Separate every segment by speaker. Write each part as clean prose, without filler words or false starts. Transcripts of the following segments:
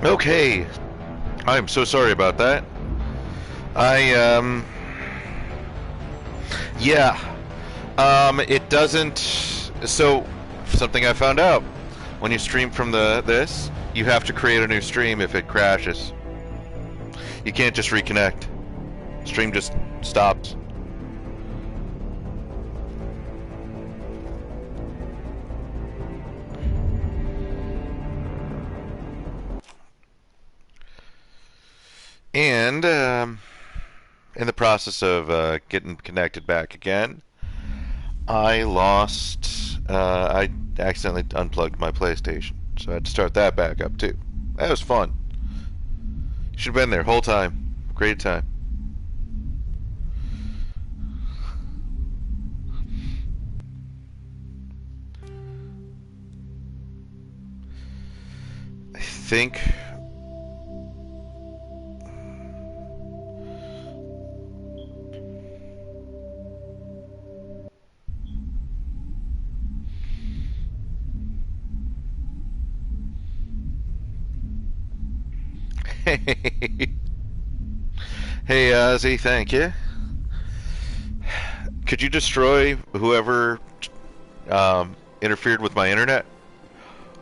Speaker 1: Okay, I'm so sorry about that. I yeah, it doesn't. So something I found out: when you stream from this, you have to create a new stream if it crashes. You can't just reconnect. Stream just stops. And in the process of getting connected back again, I lost. I accidentally unplugged my PlayStation, so I had to start that back up too. That was fun. Should have been there whole time. Great time. I think. Hey, Ozzy, thank you. Could you destroy whoever interfered with my internet?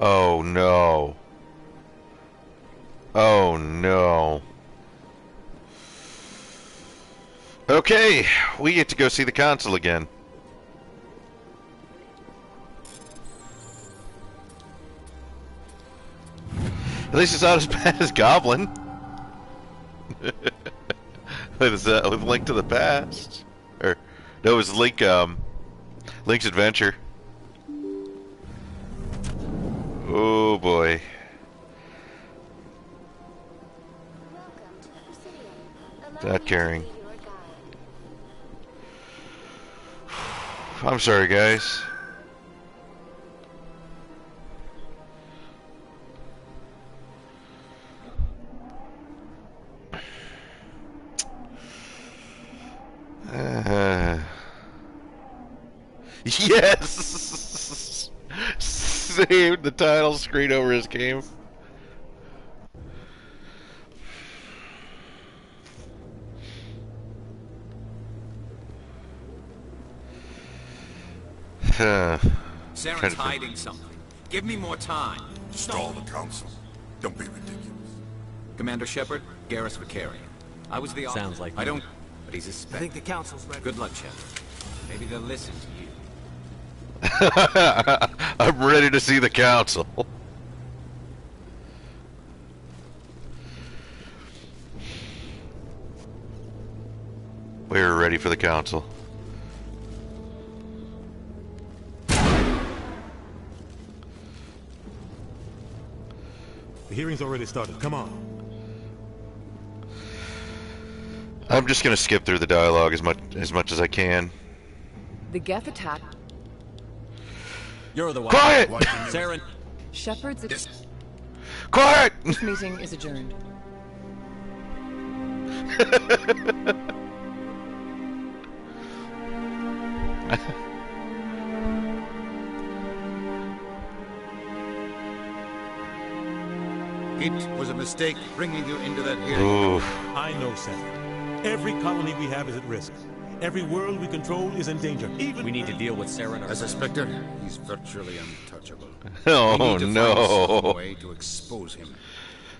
Speaker 1: Oh no. Oh no. Okay, we get to go see the console again. At least it's not as bad as Goblin. With Link to the Past. Or, no, it was Link's Adventure. Oh boy. Not caring. I'm sorry, guys. Yes! Saved the title screen over his game.
Speaker 2: Saren's hiding something. Give me more time.
Speaker 3: Stall the council. Don't be ridiculous.
Speaker 2: Commander Shepard, Garrus Vakarian. I was the
Speaker 4: Sounds like
Speaker 2: I don't... But he's a spec.
Speaker 5: I think the council's ready.
Speaker 2: Good luck, Shepard. Maybe they'll listen to you.
Speaker 1: I'm ready to see the council. We're ready for the council.
Speaker 6: The hearing's already started. Come on.
Speaker 1: I'm just gonna skip through the dialogue as much as I can.
Speaker 7: The Geth attack.
Speaker 4: You're the one.
Speaker 1: Quiet!
Speaker 4: Saren.
Speaker 7: Shepard's
Speaker 1: Quiet!
Speaker 7: meeting is adjourned.
Speaker 3: It was a mistake bringing you into that hearing.
Speaker 1: Oof.
Speaker 6: I know, Sam. Every colony we have is at risk. Every world we control is in danger. Even
Speaker 4: We need to deal with Saren
Speaker 3: As a
Speaker 4: ourselves.
Speaker 3: Spectre, he's virtually untouchable.
Speaker 1: Oh
Speaker 3: We need to find some
Speaker 1: no.
Speaker 3: way to expose him.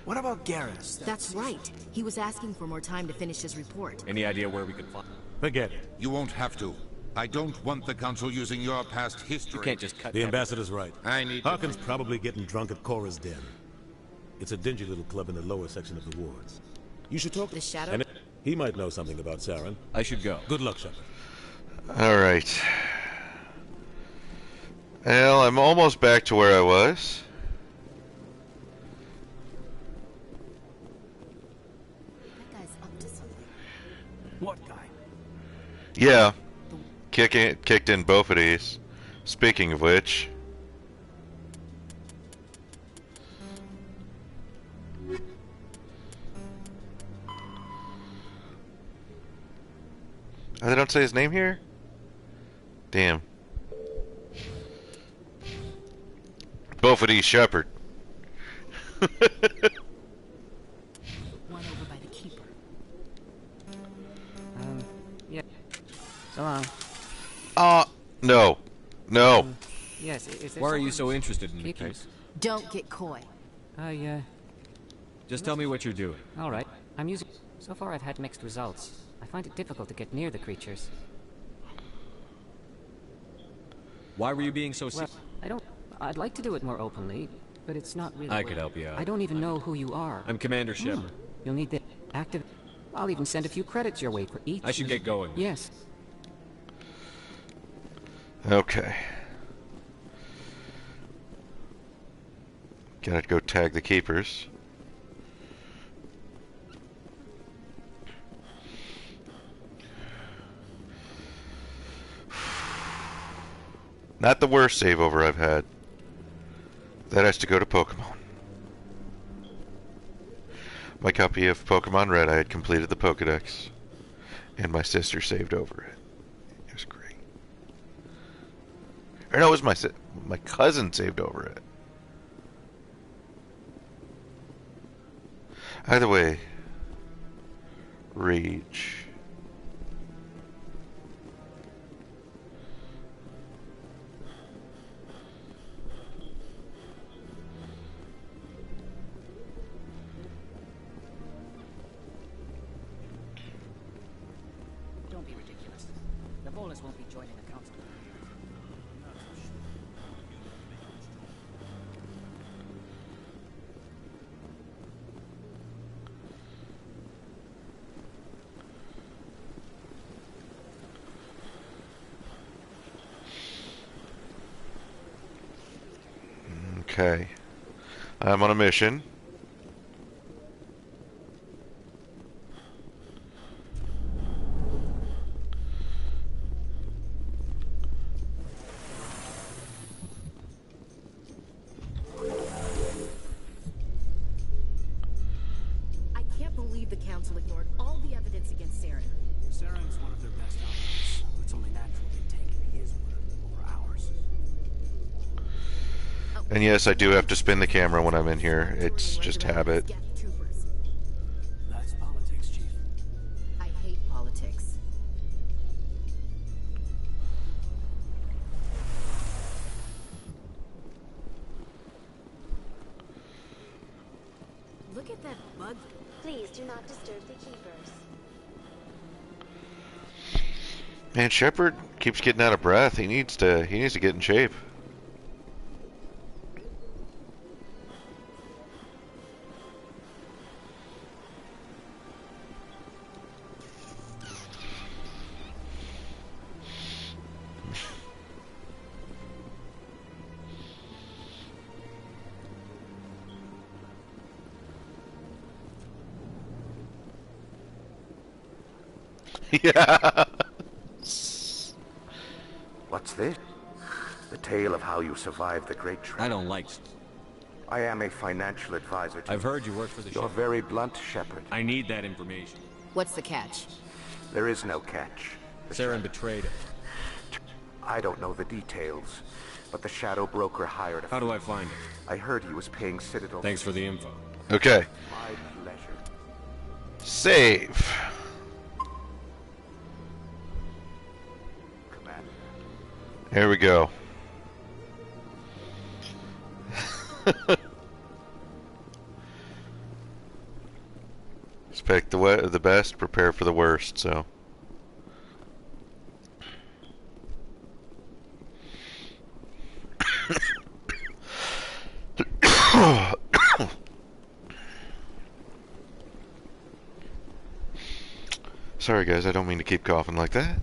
Speaker 5: What about Garrus?
Speaker 8: That's right. He was asking for more time to finish his report.
Speaker 4: Any idea where we could find?
Speaker 6: forget it.
Speaker 3: You won't have to. I don't want the council using your past history.
Speaker 4: You can't just cut.
Speaker 6: The ambassador's right.
Speaker 3: I need to
Speaker 6: Harkin's probably getting drunk at Cora's Den. It's a dingy little club in the lower section of the wards. You should talk
Speaker 8: The Shadow?
Speaker 6: And he might know something about Saren.
Speaker 4: I should go.
Speaker 6: Good luck, Shepard.
Speaker 1: Alright. Well, I'm almost back to where I was.
Speaker 8: That guy's up to something.
Speaker 5: What guy?
Speaker 1: Yeah. Kicked in both of these. Speaking of which. Oh, they don't say his name here? Damn. Both of these Shepard.
Speaker 9: So long.
Speaker 1: No. No.
Speaker 9: Yes, is there
Speaker 4: Why are you
Speaker 9: someone-
Speaker 4: so interested in the
Speaker 9: Keep you-
Speaker 4: case?
Speaker 8: Don't get coy.
Speaker 4: Just tell me what you're doing.
Speaker 9: All right. I'm using... So far I've had mixed results. I find it difficult to get near the creatures.
Speaker 4: Why were you being so
Speaker 9: Well, I'd like to do it more openly, but it's not really...
Speaker 4: I could help you out.
Speaker 9: I don't even know who you are.
Speaker 4: I'm Commander Shepard.
Speaker 9: You'll need the active... I'll even send a few credits your way for each...
Speaker 4: I should get going.
Speaker 9: Yes.
Speaker 1: Okay. Gotta go tag the keepers. Not the worst save over I've had. That has to go to Pokemon. My copy of Pokemon Red, I had completed the Pokedex, and my sister saved over it. It was great. Or no, it was my cousin saved over it. Either way, rage.
Speaker 9: Don't be ridiculous. The Bolas won't be joining the council.
Speaker 1: Okay. I'm on a mission.
Speaker 8: I can't believe the council ignored all the evidence against Saren.
Speaker 5: Saren's one of their best operatives. It's only natural they'd take his word over ours.
Speaker 1: And yes, I do have to spin the camera when I'm in here. It's just habit.
Speaker 5: That's politics, Chief.
Speaker 8: I hate politics. Look at that bug.
Speaker 10: Please do not disturb the keepers.
Speaker 1: Man, Shepard keeps getting out of breath. He needs to get in shape. Yeah.
Speaker 11: What's this? The tale of how you survived the Great Trek.
Speaker 4: I don't like...
Speaker 11: I am a financial advisor to
Speaker 4: I've heard you work for the
Speaker 11: You're
Speaker 4: Shepard.
Speaker 11: very blunt, Shepard.
Speaker 4: I need that information.
Speaker 8: What's the catch?
Speaker 11: There is no catch.
Speaker 4: Saren betrayed him.
Speaker 11: I don't know the details, but the Shadow Broker hired a...
Speaker 4: How do I find it?
Speaker 11: I heard he was paying Citadel...
Speaker 4: Thanks for the info.
Speaker 1: Okay.
Speaker 11: My pleasure.
Speaker 1: Save.
Speaker 11: Commander.
Speaker 1: There we go. Expect the best, prepare for the worst, so. Sorry guys, I don't mean to keep coughing like that.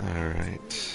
Speaker 1: Alright.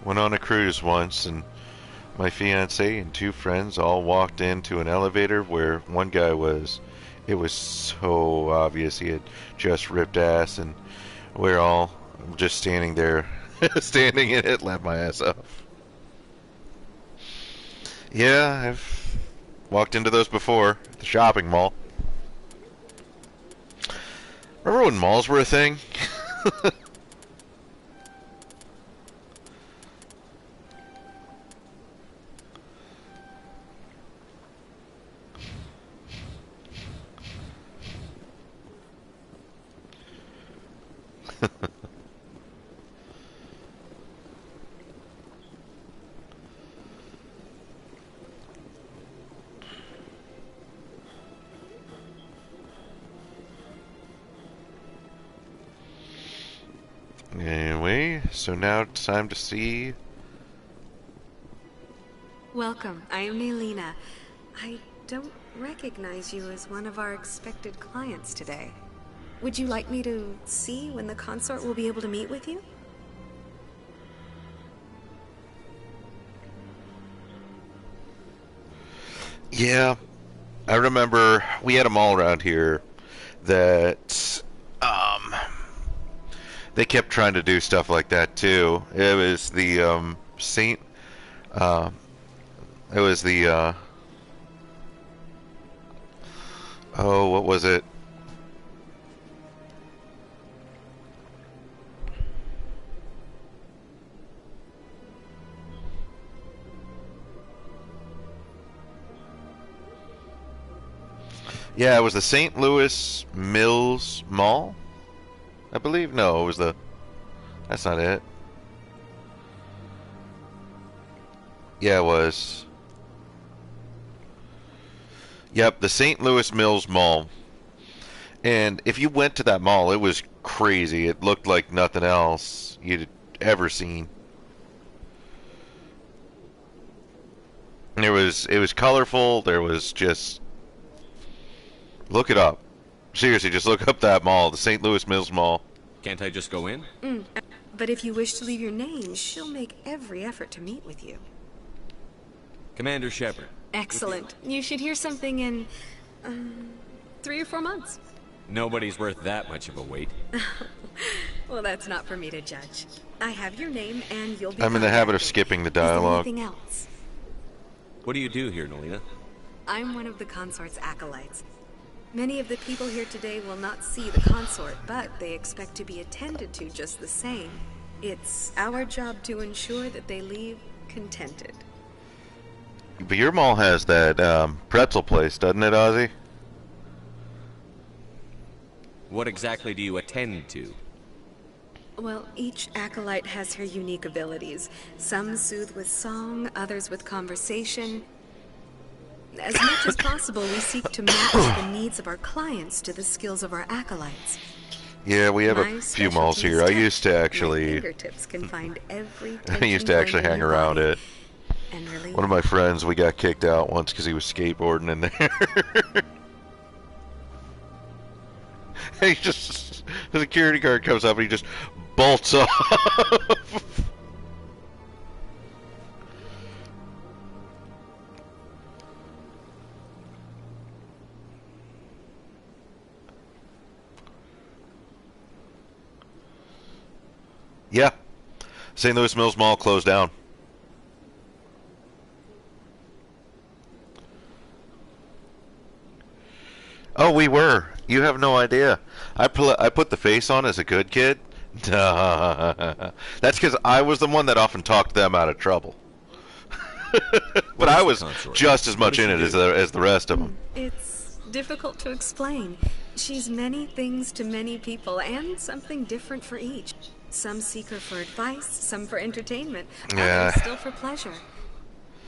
Speaker 1: went on a cruise once, and my fiance and two friends all walked into an elevator where one guy was. It was so obvious he had just ripped ass, and we're all just standing there, standing in it, laughed my ass off. Yeah, I've walked into those before, at the shopping mall. Remember when malls were a thing? Anyway, so now it's time to see.
Speaker 12: Welcome. I am Naylina. I don't recognize you as one of our expected clients today. Would you like me to see when the consort will be able to meet with you?
Speaker 1: Yeah, I remember we had a mall around here that they kept trying to do stuff like that too. It was the Saint. It was the oh, what was it? Yeah, it was the St. Louis Mills Mall, I believe. No, it was the... That's not it. Yeah, it was. Yep, the St. Louis Mills Mall. And if you went to that mall, it was crazy. It looked like nothing else you'd ever seen. It was colorful. There was just... Look it up. Seriously, just look up that mall, the St. Louis Mills Mall.
Speaker 4: Can't I just go in?
Speaker 12: But if you wish to leave your name, she'll make every effort to meet with you.
Speaker 4: Commander Shepard.
Speaker 12: Excellent. You should hear something in 3 or 4 months.
Speaker 4: Nobody's worth that much of a wait.
Speaker 12: Well, that's not for me to judge. I have your name, and you'll be...
Speaker 1: I'm in the habit of skipping the dialogue.
Speaker 12: Is there anything else?
Speaker 4: What do you do here, Naylina?
Speaker 12: I'm one of the consort's acolytes. Many of the people here today will not see the consort, but they expect to be attended to just the same. It's our job to ensure that they leave contented.
Speaker 1: But your mall has that pretzel place, doesn't it, Ozzy?
Speaker 4: What exactly do you attend to?
Speaker 12: Well, each acolyte has her unique abilities. Some soothe with song, others with conversation. As much as possible, we seek to match the needs of our clients to the skills of our acolytes.
Speaker 1: Yeah, we have a few malls here. I used to actually...
Speaker 12: fingertips can find every
Speaker 1: I used to actually hang around it. One of my friends, we got kicked out once because he was skateboarding in there. He just... The security guard comes up and he just bolts off. Yeah. St. Louis Mills Mall closed down. Oh, we were. You have no idea. I put the face on as a good kid. That's because I was the one that often talked them out of trouble. But I was just as much in it as the rest of them.
Speaker 12: It's difficult to explain. She's many things to many people, and something different for each. Some seek her for advice, some for entertainment, others still for pleasure.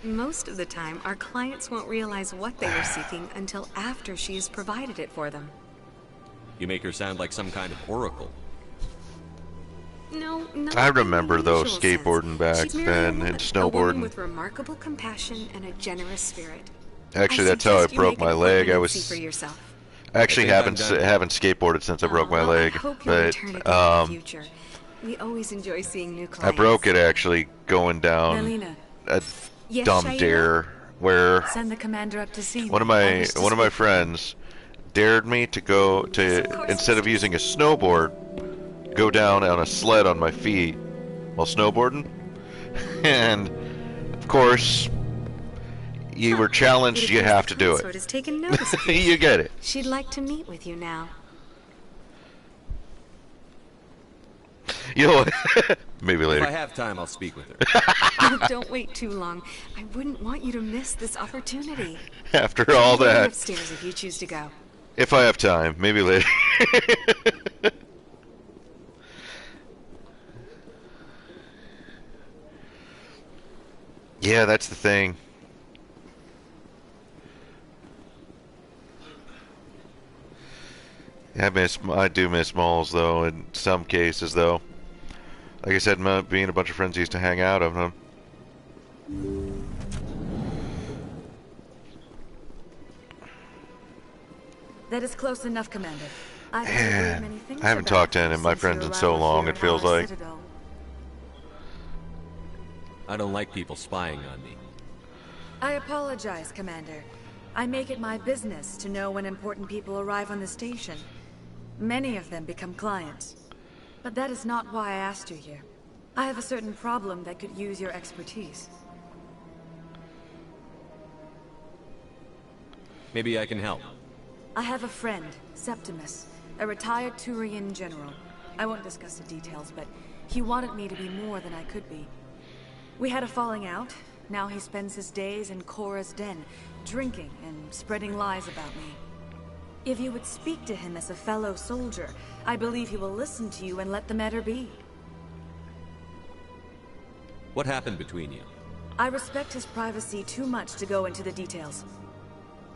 Speaker 12: Most of the time, our clients won't realize what they were seeking until after she has provided it for them.
Speaker 4: You make her sound like some kind of oracle.
Speaker 12: No, not
Speaker 1: I remember
Speaker 12: in the
Speaker 1: though
Speaker 12: usual
Speaker 1: skateboarding
Speaker 12: sense.
Speaker 1: back
Speaker 12: She's merely
Speaker 1: then
Speaker 12: a
Speaker 1: and
Speaker 12: woman
Speaker 1: snowboarding.
Speaker 12: with remarkable compassion and a generous spirit.
Speaker 1: Actually, that's how I broke my leg. I was
Speaker 12: for yourself.
Speaker 1: actually haven't skateboarded since I broke my leg.
Speaker 12: I hope you'll
Speaker 1: But
Speaker 12: return again in the future. We always enjoy seeing new
Speaker 1: I
Speaker 12: clients.
Speaker 1: broke it actually going down
Speaker 13: Melina.
Speaker 1: a
Speaker 12: Yes,
Speaker 1: dumb
Speaker 12: Shayla?
Speaker 1: dare where
Speaker 13: Send the commander up to see me.
Speaker 1: one of
Speaker 13: I
Speaker 1: my
Speaker 13: wish to
Speaker 1: one of my
Speaker 13: speak.
Speaker 1: friends dared me to go to, instead of using a snowboard, go down on a sled on my feet while snowboarding. And of course, you were challenged, you have to do
Speaker 12: Consort
Speaker 1: it.
Speaker 12: has taken notice of you.
Speaker 1: You get it.
Speaker 12: She'd like to meet with you now.
Speaker 1: You know, maybe
Speaker 4: If
Speaker 1: later.
Speaker 4: I have time, I'll speak with her.
Speaker 12: Oh, don't wait too long. I wouldn't want you to miss this opportunity.
Speaker 1: After all
Speaker 12: Go
Speaker 1: that,
Speaker 12: upstairs if you choose to go.
Speaker 1: if I have time, maybe later. Yeah, that's the thing. I do miss malls, though, in some cases, though. Like I said, being a bunch of friends used to hang out of them.
Speaker 13: That is close enough, Commander. I've heard
Speaker 1: Man,
Speaker 13: many things
Speaker 1: I haven't
Speaker 13: about
Speaker 1: talked to
Speaker 13: you
Speaker 1: any of my
Speaker 13: since
Speaker 1: friends
Speaker 13: your
Speaker 1: in so
Speaker 13: arrival
Speaker 1: long,
Speaker 13: here
Speaker 1: it
Speaker 13: at
Speaker 1: feels
Speaker 13: our
Speaker 1: like.
Speaker 13: Citadel.
Speaker 4: I don't like people spying on me.
Speaker 13: I apologize, Commander. I make it my business to know when important people arrive on the station. Many of them become clients. But that is not why I asked you here. I have a certain problem that could use your expertise.
Speaker 4: Maybe I can help.
Speaker 13: I have a friend, Septimus, a retired Turian general. I won't discuss the details, but he wanted me to be more than I could be. We had a falling out. Now he spends his days in Korra's den, drinking and spreading lies about me. If you would speak to him as a fellow soldier, I believe he will listen to you and let the matter be.
Speaker 4: What happened between you?
Speaker 13: I respect his privacy too much to go into the details.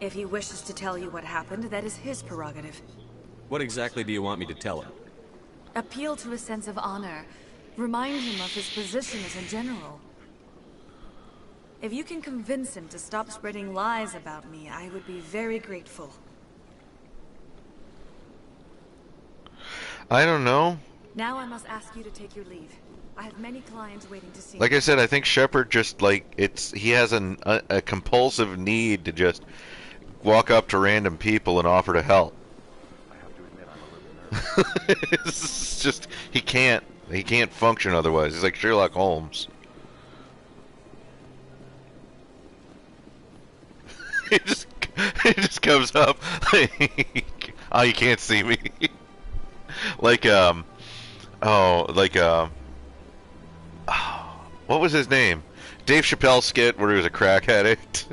Speaker 13: If he wishes to tell you what happened, that is his prerogative.
Speaker 4: What exactly do you want me to tell him?
Speaker 13: Appeal to his sense of honor. Remind him of his position as a general. If you can convince him to stop spreading lies about me, I would be very grateful.
Speaker 1: I don't know.
Speaker 13: Now I must ask you to take your leave. I have many clients waiting to see
Speaker 1: Like
Speaker 13: me.
Speaker 1: I said, I think Shepard just, like, he has a compulsive need to just walk up to random people and offer to help. It's just, he can't function otherwise. He's like Sherlock Holmes. It just comes up. Oh, you can't see me. What was his name? Dave Chappelle skit where he was a crack addict.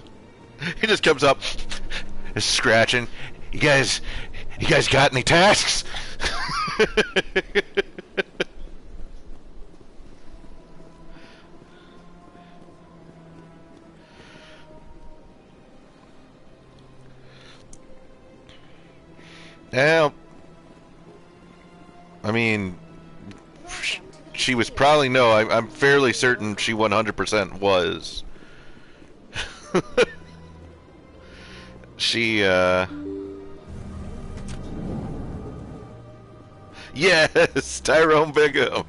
Speaker 1: He just comes up, is scratching. You guys got any tasks? Well, I mean, she was probably I'm fairly certain she 100% was. She, yes, Tyrone Bigham.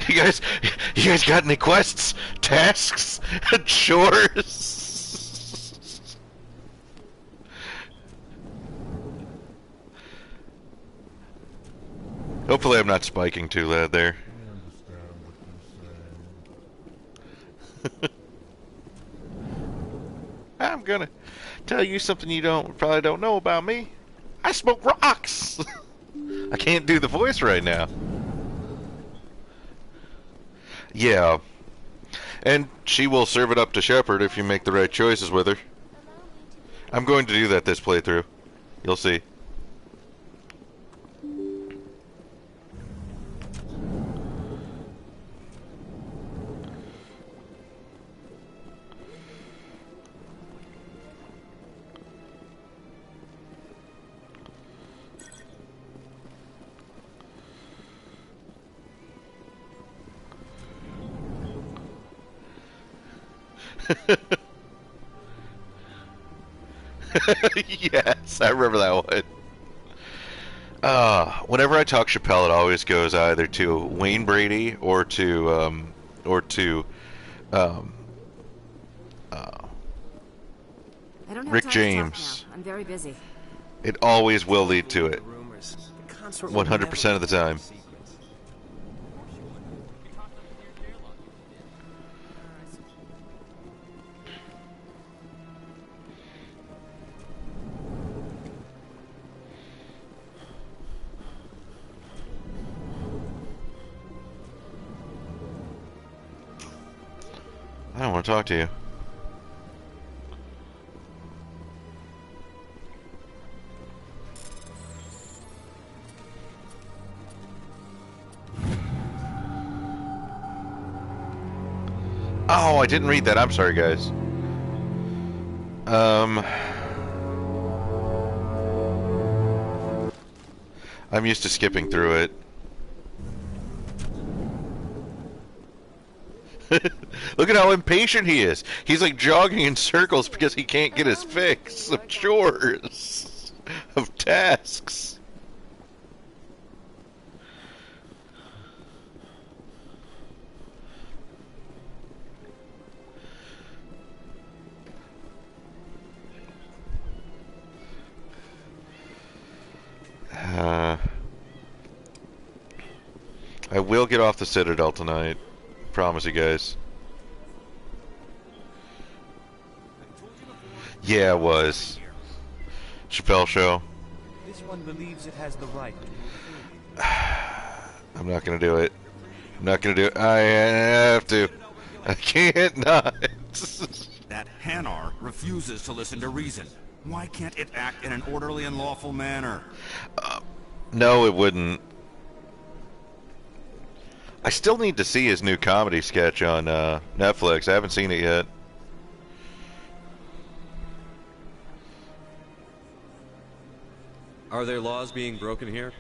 Speaker 1: You guys got any quests, tasks, chores? Hopefully I'm not spiking too loud there. I'm gonna tell you something you probably don't know about me. I smoke rocks. I can't do the voice right now. Yeah. And she will serve it up to Shepard if you make the right choices with her. I'm going to do that this playthrough. You'll see. Yes, I remember that one. Whenever I talk Chappelle, it always goes either to Wayne Brady or to
Speaker 14: I don't have
Speaker 1: Rick
Speaker 14: time
Speaker 1: James.
Speaker 14: To talk now. I'm very busy.
Speaker 1: It always will lead to it. 100% of the time. I don't want to talk to you. Oh, I didn't read that. I'm sorry, guys. I'm used to skipping through it. Look at how impatient he is. He's like jogging in circles because he can't get his fix of chores, of tasks. I will get off the Citadel tonight. Promise you guys. Yeah, it was. Chappelle Show.
Speaker 15: This one believes it has the right.
Speaker 1: I'm not gonna do it. I'm not gonna do it. I have to. I can't not.
Speaker 2: That Hanar refuses to listen to reason. Why can't it act in an orderly and lawful manner?
Speaker 1: No, it wouldn't. I still need to see his new comedy sketch on Netflix. I haven't seen it yet.
Speaker 4: Are there laws being broken here?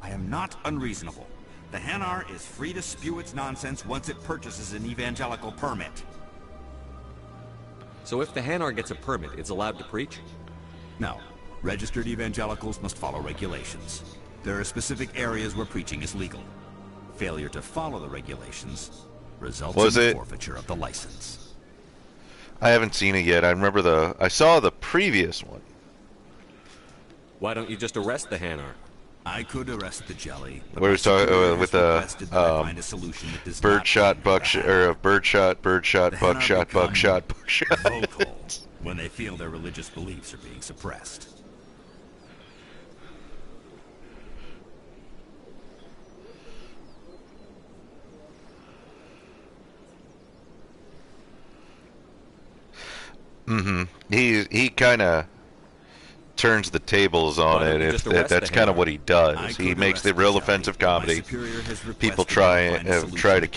Speaker 2: I am not unreasonable. The Hanar is free to spew its nonsense once it purchases an evangelical permit.
Speaker 4: So if the Hanar gets a permit, it's allowed to preach?
Speaker 2: No. Registered evangelicals must follow regulations. There are specific areas where preaching is legal. Failure to follow the regulations results in the forfeiture of the license.
Speaker 1: I haven't seen it yet. I saw the previous one.
Speaker 4: Why don't you just arrest the Hanar?
Speaker 2: I could arrest the jelly.
Speaker 1: Where was talking with the birdshot, buckshot, or birdshot, buckshot.
Speaker 2: Vocal when they feel their religious beliefs are being suppressed.
Speaker 1: He kind of turns the tables on it. If that's kind of what he does. He makes the real offensive comedy. People try to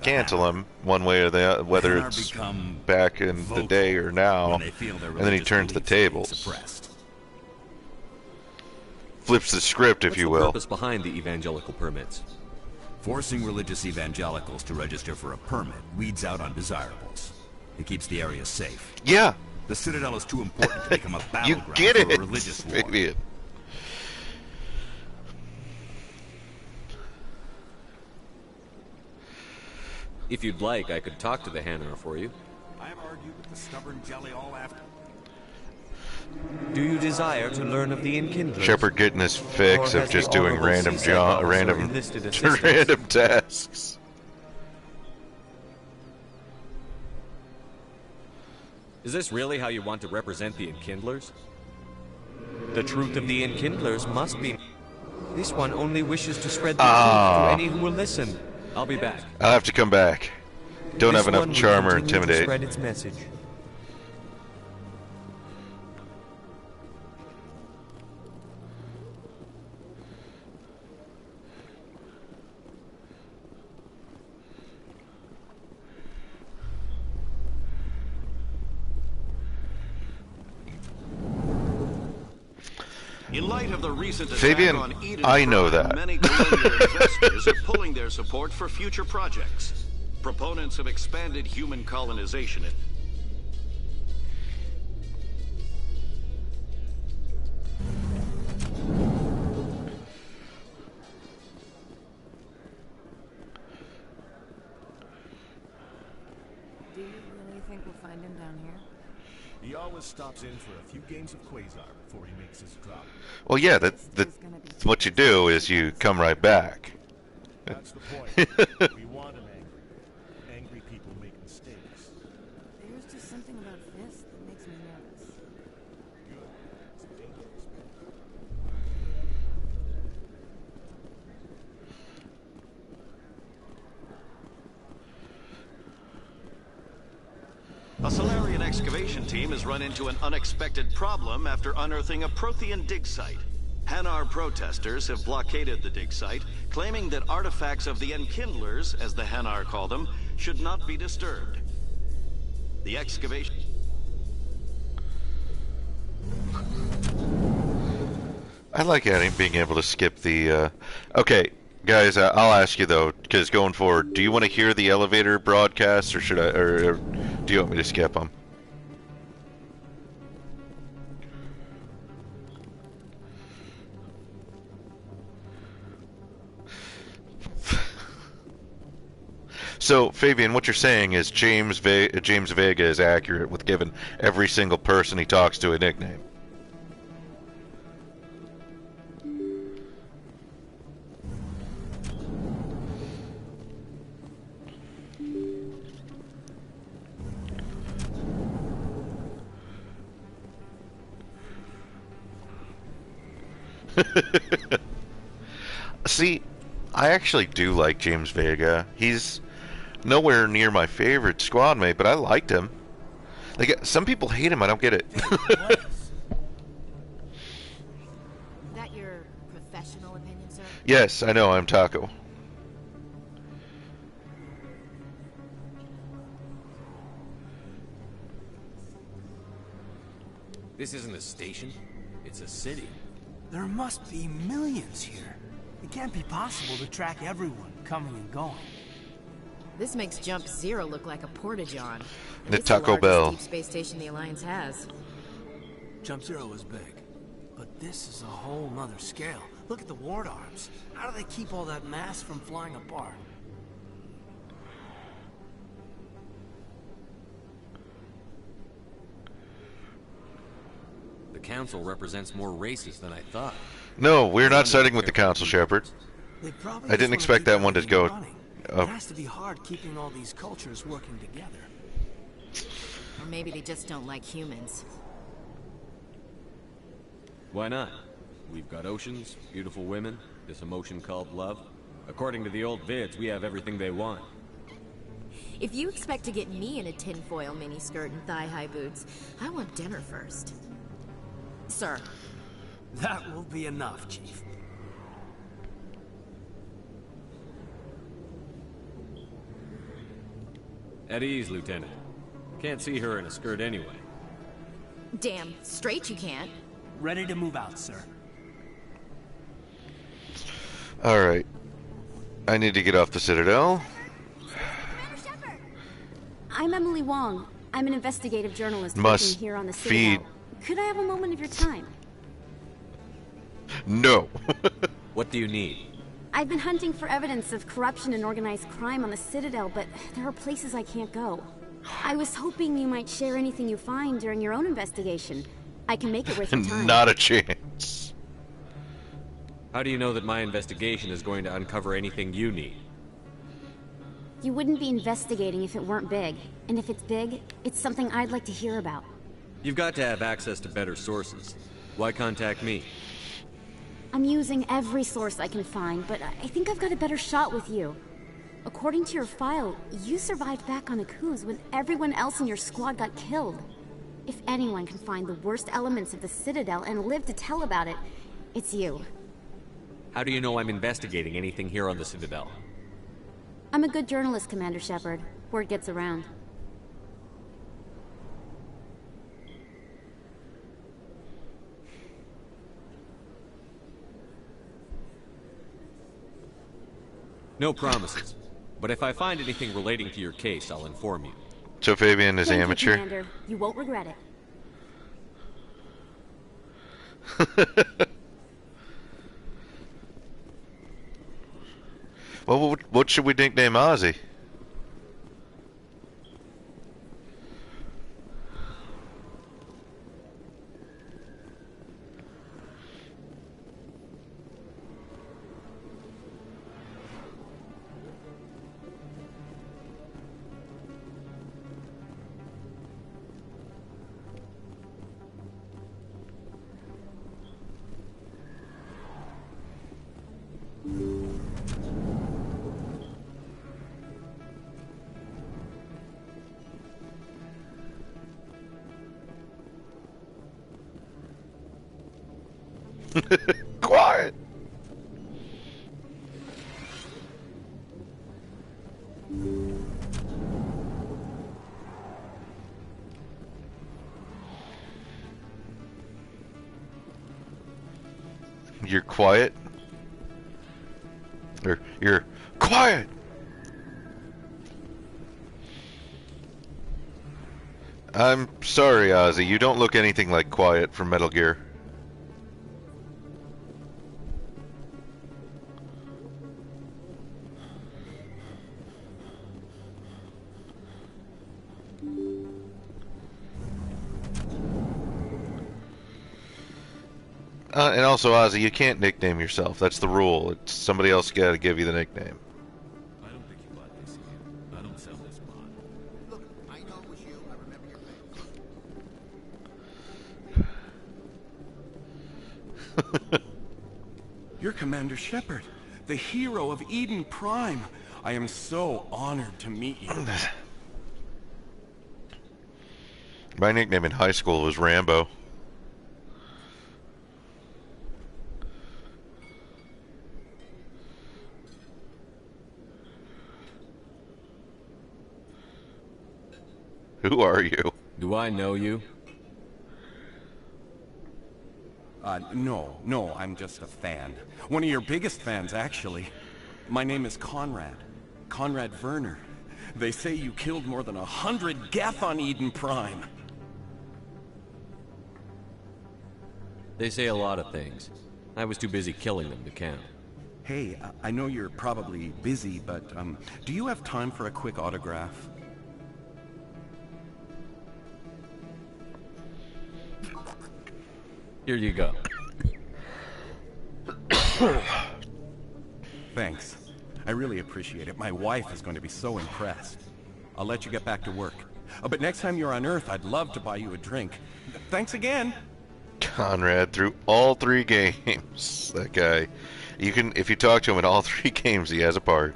Speaker 1: cancel him one way or the other, whether it's back in the day or now, and then he turns the tables. Flips the script, if you will.
Speaker 4: What's the purpose behind the evangelical permits?
Speaker 2: Forcing religious evangelicals to register for a permit weeds out undesirables. It keeps the area safe.
Speaker 1: Yeah.
Speaker 2: The Citadel is too important to become a battleground
Speaker 1: you get
Speaker 2: for
Speaker 1: it,
Speaker 2: a religious war.
Speaker 1: Idiot.
Speaker 4: If you'd like, I could talk to the Hanar for you.
Speaker 2: I have argued with the stubborn jelly all after.
Speaker 15: Do you desire to learn of the Enkindlers?
Speaker 1: Shepard getting his fix of just doing random tasks.
Speaker 4: Is this really how you want to represent the Enkindlers?
Speaker 15: The truth of the Enkindlers must be... This one only wishes to spread the truth to any who will listen.
Speaker 4: I'll be back.
Speaker 1: I'll have to come back. Don't have enough charm or intimidate.
Speaker 15: Spread its message.
Speaker 16: In light of the recent
Speaker 1: Fabian,
Speaker 16: attack on Eden,
Speaker 1: I know that.
Speaker 16: Many Columbia investors are pulling their support for future projects. Proponents of expanded human colonization.
Speaker 13: find him down here?
Speaker 17: He always stops in for a few games of Quasar before he makes his drop.
Speaker 1: Well, yeah, that's what you do is you come right back.
Speaker 17: That's the point. We want him angry. Angry people make mistakes.
Speaker 14: There's just something about this that makes me nervous.
Speaker 17: Good. It's dangerous.
Speaker 16: A Salarian excavation team has run into an unexpected problem after unearthing a Prothean dig site. Hanar protesters have blockaded the dig site, claiming that artifacts of the Enkindlers, as the Hanar call them, should not be disturbed. The excavation...
Speaker 1: I like being able to skip the, Okay, guys, I'll ask you, though, because going forward, do you want to hear the elevator broadcasts, or should I, or do you want me to skip them? So, Fabian, what you're saying is James Vega is accurate with giving every single person he talks to a nickname. See, I actually do like James Vega. He's nowhere near my favorite squad mate, but I liked him. Like, some people hate him. I don't get it.
Speaker 8: Is that your professional opinion, sir?
Speaker 1: Yes, I know. I'm Taco.
Speaker 4: This isn't a station. It's a city.
Speaker 5: There must be millions here. It can't be possible to track everyone coming and going.
Speaker 8: This makes Jump Zero look like a porta-john.
Speaker 1: The
Speaker 8: It's
Speaker 1: Taco
Speaker 8: the
Speaker 1: Bell.
Speaker 8: largest deep space station the Alliance has.
Speaker 5: Jump Zero is big, but this is a whole nother scale. Look at the ward arms. How do they keep all that mass from flying apart?
Speaker 4: The Council represents more races than I thought.
Speaker 1: No, we're not siding with the Council, Shepard.
Speaker 5: They probably
Speaker 1: I
Speaker 5: just
Speaker 1: didn't
Speaker 5: wanna
Speaker 1: expect
Speaker 5: keep
Speaker 1: that one to
Speaker 5: everything
Speaker 1: go.
Speaker 5: running. It has to be hard keeping all these cultures working together.
Speaker 8: Or maybe they just don't like humans.
Speaker 4: Why not? We've got oceans, beautiful women, this emotion called love. According to the old vids, we have everything they want.
Speaker 8: If you expect to get me in a tinfoil miniskirt and thigh-high boots, I want dinner first. Sir.
Speaker 5: That will be enough, Chief.
Speaker 4: At ease, Lieutenant. Can't see her in a skirt anyway.
Speaker 8: Damn straight you can't.
Speaker 5: Ready to move out, sir.
Speaker 1: Alright. I need to get off the Citadel.
Speaker 10: I'm Emily Wong. I'm an investigative journalist
Speaker 1: Must
Speaker 10: working here on the
Speaker 1: feed.
Speaker 10: Citadel. Could I have a moment of your time?
Speaker 1: No.
Speaker 4: What do you need?
Speaker 10: I've been hunting for evidence of corruption and organized crime on the Citadel, but there are places I can't go. I was hoping you might share anything you find during your own investigation. I can make it worth your time.
Speaker 1: Not a chance.
Speaker 4: How do you know that my investigation is going to uncover anything you need?
Speaker 10: You wouldn't be investigating if it weren't big. And if it's big, it's something I'd like to hear about.
Speaker 4: You've got to have access to better sources. Why contact me?
Speaker 10: I'm using every source I can find, but I think I've got a better shot with you. According to your file, you survived back on Akuz when everyone else in your squad got killed. If anyone can find the worst elements of the Citadel and live to tell about it, it's you.
Speaker 4: How do you know I'm investigating anything here on the Citadel?
Speaker 10: I'm a good journalist, Commander Shepard. Word gets around.
Speaker 4: No promises. But if I find anything relating to your case, I'll inform you.
Speaker 1: So Fabian is
Speaker 10: Thank
Speaker 1: amateur.
Speaker 10: You, Commander. You won't regret it.
Speaker 1: Well, what should we nickname Ozzy? Quiet! You're quiet? Or you're quiet! I'm sorry, Ozzy. You don't look anything like Quiet from Metal Gear. And also, Ozzy, you can't nickname yourself. That's the rule. It's somebody else got to give you the nickname.
Speaker 17: I don't think you bought this here. I don't sell this mod.
Speaker 3: Look, I know it was you. I remember your face.
Speaker 18: You're Commander Shepard, the hero of Eden Prime. I am so honored to meet you.
Speaker 1: My nickname in high school was Rambo. Who are you?
Speaker 4: Do I know you?
Speaker 18: No, I'm just a fan. One of your biggest fans, actually. My name is Conrad. Conrad Werner. They say you killed more than 100 Geth on Eden Prime.
Speaker 4: They say a lot of things. I was too busy killing them to count.
Speaker 18: Hey, I know you're probably busy, but, do you have time for a quick autograph?
Speaker 4: Here you go.
Speaker 18: Thanks. I really appreciate it. My wife is going to be so impressed. I'll let you get back to work. But next time you're on Earth, I'd love to buy you a drink. Thanks again.
Speaker 1: Conrad through all 3 games. That guy. You can, if you talk to him in all 3 games, he has a part.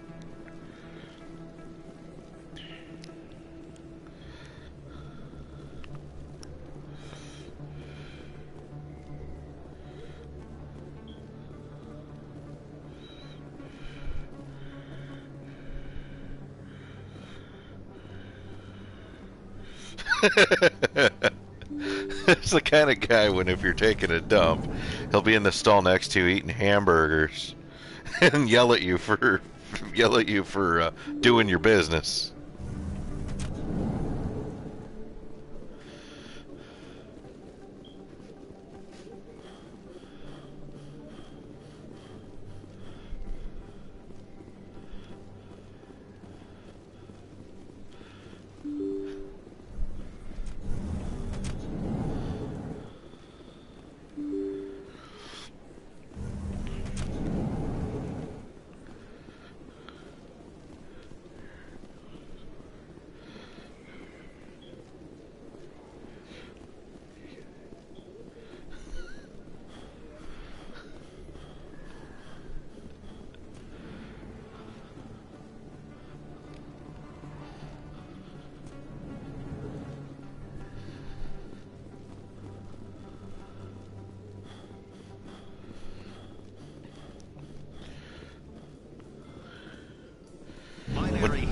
Speaker 1: It's the kind of guy when if you're taking a dump, he'll be in the stall next to you eating hamburgers and yell at you for doing your business.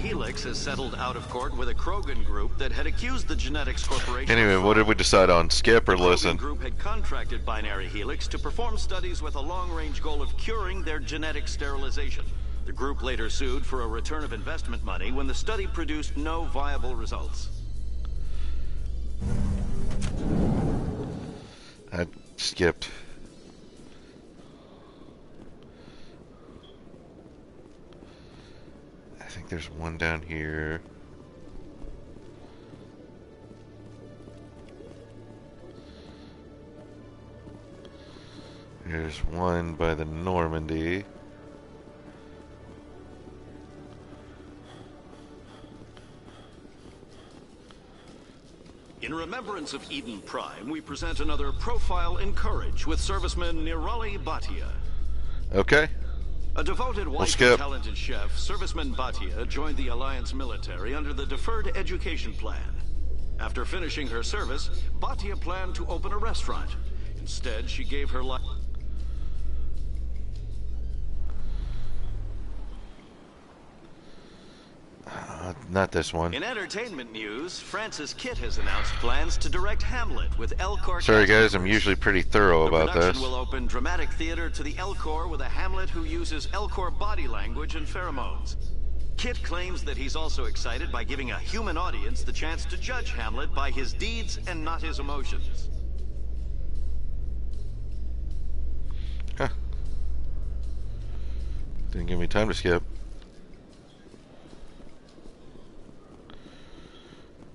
Speaker 16: Helix has settled out of court with a Krogan group that had accused the Genetics Corporation.
Speaker 1: Anyway, what did we decide on? Skip or listen?
Speaker 16: The Krogan group had contracted Binary Helix to perform studies with a long-range goal of curing their genetic sterilization. The group later sued for a return of investment money when the study produced no viable results.
Speaker 1: I skipped. I think there's one down here. There's one by the Normandy.
Speaker 16: In remembrance of Eden Prime, we present another Profile in Courage with serviceman Nirali Bhatia.
Speaker 1: Okay.
Speaker 16: A devoted wife and talented chef, serviceman Bhatia joined the Alliance military under the Deferred Education Plan. After finishing her service, Bhatia planned to open a restaurant. Instead, she gave her life...
Speaker 1: not this one.
Speaker 16: In entertainment news, Francis Kitt has announced plans to direct Hamlet with Elcor.
Speaker 1: Sorry guys, I'm usually pretty thorough about
Speaker 16: The production
Speaker 1: this.
Speaker 16: will open dramatic theater to the Elcor with a Hamlet who uses Elcor body language and pheromones. Kitt claims that he's also excited by giving a human audience the chance to judge Hamlet by his deeds and not his emotions.
Speaker 1: Huh. Didn't give me time to skip.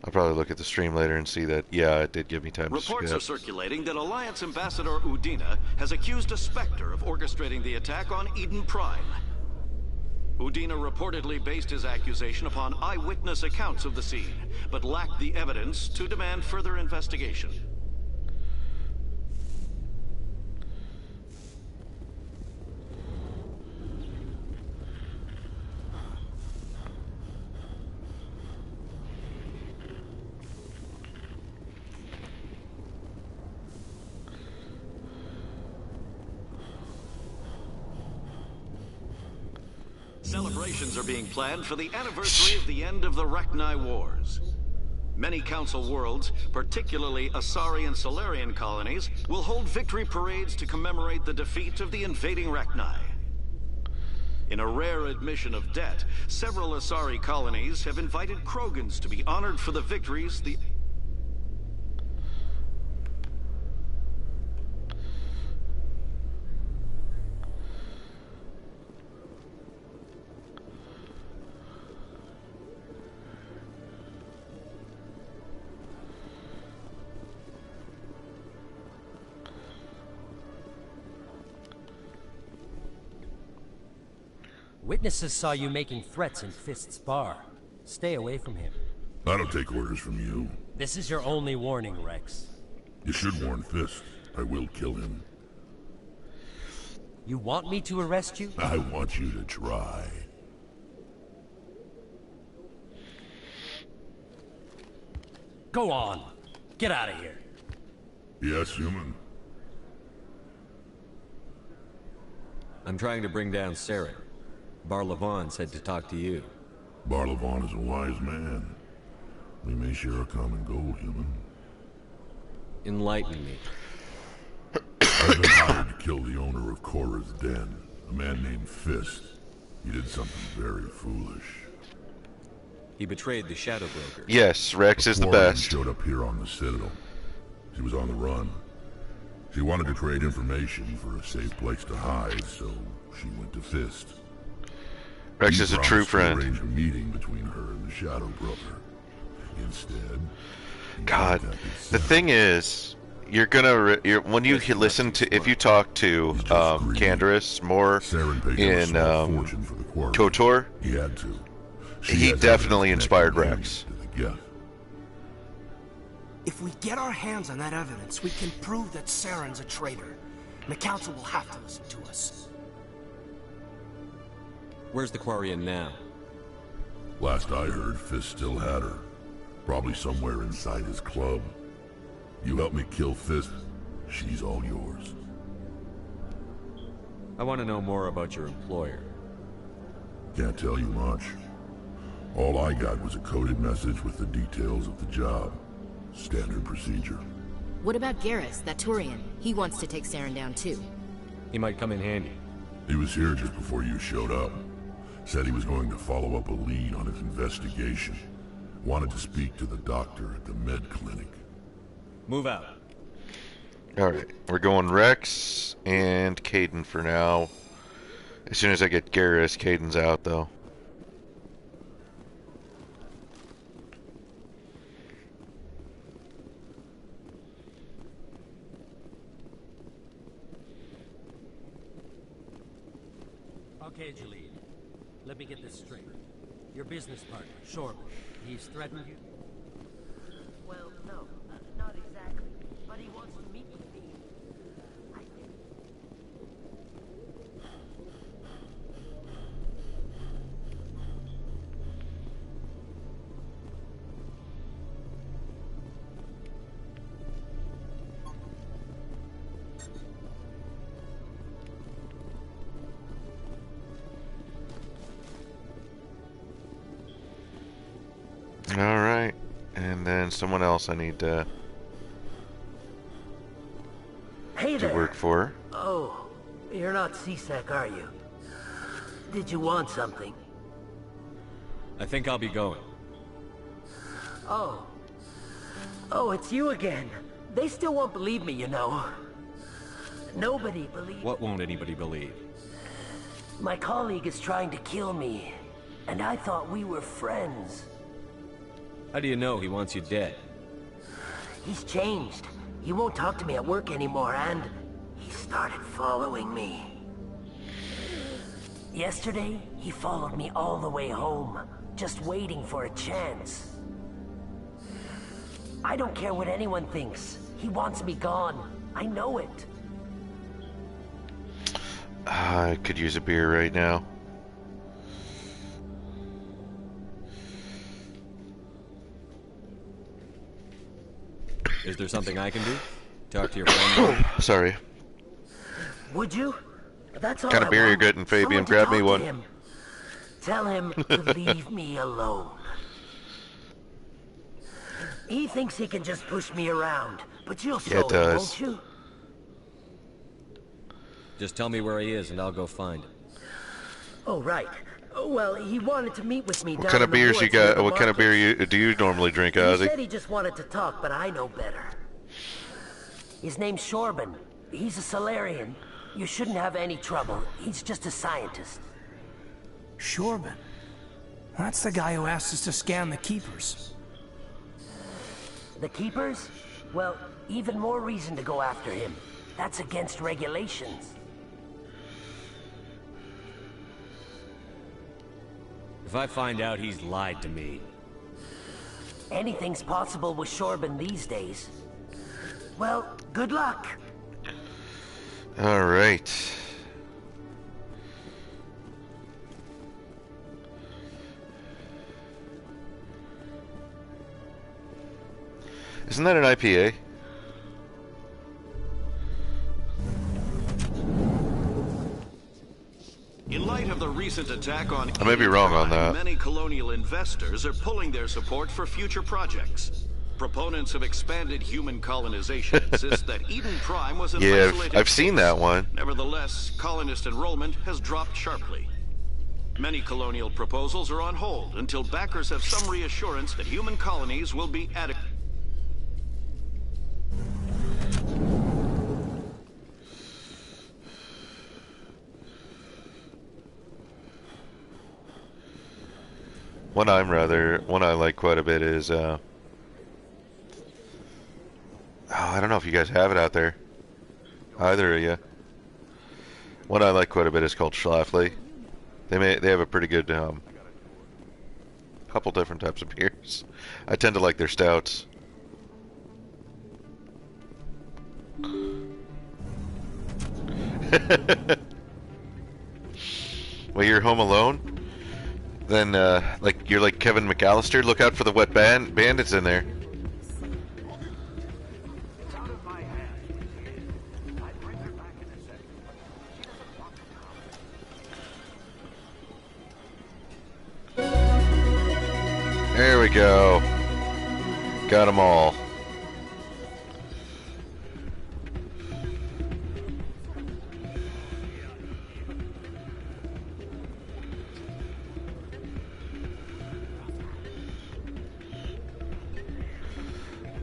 Speaker 1: I'll probably look at the stream later and see that, yeah, it did give me time to skip.
Speaker 16: Reports are circulating that Alliance Ambassador Udina has accused a Spectre of orchestrating the attack on Eden Prime. Udina reportedly based his accusation upon eyewitness accounts of the scene, but lacked the evidence to demand further investigation. Celebrations are being planned for the anniversary of the end of the Rachni Wars. Many Council worlds, particularly Asari and Solarian colonies, will hold victory parades to commemorate the defeat of the invading Rachni. In a rare admission of debt, several Asari colonies have invited Krogans to be honored for the victories the
Speaker 19: Witnesses saw you making threats in Fist's bar. Stay away from him.
Speaker 20: I don't take orders from you.
Speaker 19: This is your only warning, Rex.
Speaker 20: You should warn Fist. I will kill him.
Speaker 19: You want me to arrest you?
Speaker 20: I want you to try.
Speaker 19: Go on. Get out of here.
Speaker 20: Yes, human.
Speaker 4: I'm trying to bring down Saren. Barlavon said to talk to you.
Speaker 20: Barlavon is a wise man. We may share a common goal, human.
Speaker 4: Enlighten me.
Speaker 20: I've been hired to kill the owner of Korra's Den, a man named Fist. He did something very foolish.
Speaker 4: He betrayed the Shadow Broker.
Speaker 1: Yes, Rex is the
Speaker 20: Warren
Speaker 1: best.
Speaker 20: Showed up here on the Citadel. She was on the run. She wanted to trade information for a safe place to hide, so she went to Fist.
Speaker 1: Rex is a true friend.
Speaker 20: Arrange a meeting between her and the Shadow Broker. Instead,
Speaker 1: God, the thing is, you're gonna when you listen to if you talk to Canderous more in KOTOR,
Speaker 20: he had to.
Speaker 1: He definitely inspired Rex.
Speaker 5: If we get our hands on that evidence, we can prove that Saren's a traitor. And the Council will have to listen to us.
Speaker 4: Where's the Quarian now?
Speaker 20: Last I heard, Fist still had her. Probably somewhere inside his club. You help me kill Fist, she's all yours.
Speaker 4: I want to know more about your employer.
Speaker 20: Can't tell you much. All I got was a coded message with the details of the job. Standard procedure.
Speaker 8: What about Garrus, that Turian? He wants to take Saren down too.
Speaker 4: He might come in handy.
Speaker 20: He was here just before you showed up. Said he was going to follow up a lead on his investigation. Wanted to speak to the doctor at the med clinic.
Speaker 4: Move out.
Speaker 1: Alright, we're going Rex and Kaidan for now. As soon as I get Garrus, Kaidan's out though.
Speaker 19: Okay, Jalid. Let me get this straight. Your business partner, Shorman, he's threatened you?
Speaker 14: Well, no, not exactly. But he wants to meet with me. I think.
Speaker 1: find someone else I need to
Speaker 14: Hey there.
Speaker 1: work for.
Speaker 14: Oh, you're not C-Sec, are you? Did you want something?
Speaker 4: I think I'll be going.
Speaker 14: Oh. Oh, it's you again. They still won't believe me, you know. Nobody believes...
Speaker 4: What won't anybody believe?
Speaker 14: My colleague is trying to kill me, and I thought we were friends.
Speaker 4: How do you know he wants you dead?
Speaker 14: He's changed. He won't talk to me at work anymore, and he started following me. Yesterday, he followed me all the way home, just waiting for a chance. I don't care what anyone thinks. He wants me gone. I know it.
Speaker 1: I could use a beer right now.
Speaker 4: Is there something I can do? Talk to your friend?
Speaker 1: Sorry.
Speaker 14: Would you? That's all
Speaker 1: What kind
Speaker 14: I
Speaker 1: of beer you're
Speaker 14: want.
Speaker 1: getting, Fabian?
Speaker 14: Someone to
Speaker 1: Grab me
Speaker 14: talk to
Speaker 1: one.
Speaker 14: him. Tell him to leave me alone. He thinks he can just push me around, but you'll show
Speaker 1: Yeah, it
Speaker 14: him,
Speaker 1: does.
Speaker 14: won't you?
Speaker 4: Just tell me where he is and I'll go find him.
Speaker 14: Oh, right. Well, he wanted to meet with me
Speaker 1: What
Speaker 14: down
Speaker 1: kind
Speaker 14: in
Speaker 1: of
Speaker 14: the
Speaker 1: beers you
Speaker 14: woods near
Speaker 1: got?
Speaker 14: the
Speaker 1: What kind of beer do you normally drink,
Speaker 14: He
Speaker 1: Ozzy?
Speaker 14: said he just wanted to talk, but I know better. His name's Shorban. He's a Solarian. You shouldn't have any trouble. He's just a scientist.
Speaker 5: Shorban? That's the guy who asked us to scan the Keepers.
Speaker 14: The Keepers? Well, even more reason to go after him. That's against regulations.
Speaker 4: If I find out he's lied to me...
Speaker 14: Anything's possible with Shorban these days. Well, good luck.
Speaker 1: All right. Isn't that an IPA?
Speaker 16: In light of the recent attack on
Speaker 1: I may be wrong on that.
Speaker 16: many colonial investors are pulling their support for future projects. Proponents of expanded human colonization insist that Eden Prime was an
Speaker 1: Yeah,
Speaker 16: isolated
Speaker 1: I've seen that one.
Speaker 16: Nevertheless, colonist enrollment has dropped sharply. Many colonial proposals are on hold until backers have some reassurance that human colonies will be adequate.
Speaker 1: One I like quite a bit is oh, I don't know if you guys have it out there. Either of you. One I like quite a bit is called Schlafly. They have a pretty good couple different types of beers. I tend to like their stouts. Well, you're home alone? Then, like, you're like Kevin McAllister. Look out for the wet bandits in there. There we go. Got them all.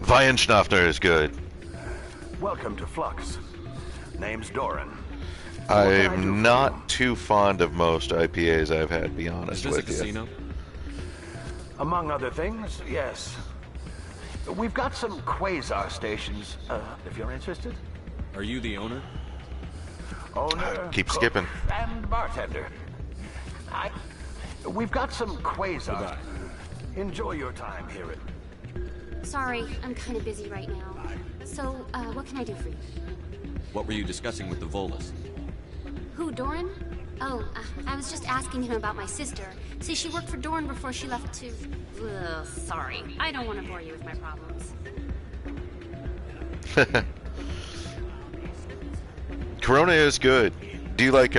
Speaker 1: Weihenschnafner is good.
Speaker 11: Welcome to Flux. Name's Doran.
Speaker 1: I'm not too fond of most IPAs I've had, to be honest
Speaker 4: Is this a
Speaker 1: with you.
Speaker 4: casino?
Speaker 11: Among other things, yes. We've got some quasar stations, if you're interested.
Speaker 4: Are you the owner?
Speaker 11: Owner,
Speaker 1: Keep
Speaker 11: cook,
Speaker 1: skipping.
Speaker 11: and bartender. We've got some quasar.
Speaker 4: Goodbye.
Speaker 11: Enjoy your time here at...
Speaker 10: Sorry, I'm kind of busy right now. So, what can I do for you?
Speaker 4: What were you discussing with the Volus?
Speaker 10: Who, Doran? Oh, I was just asking him about my sister. See, she worked for Doran before she left to... Ugh, sorry. I don't want to bore you with my problems.
Speaker 1: Corona is good. Do you like,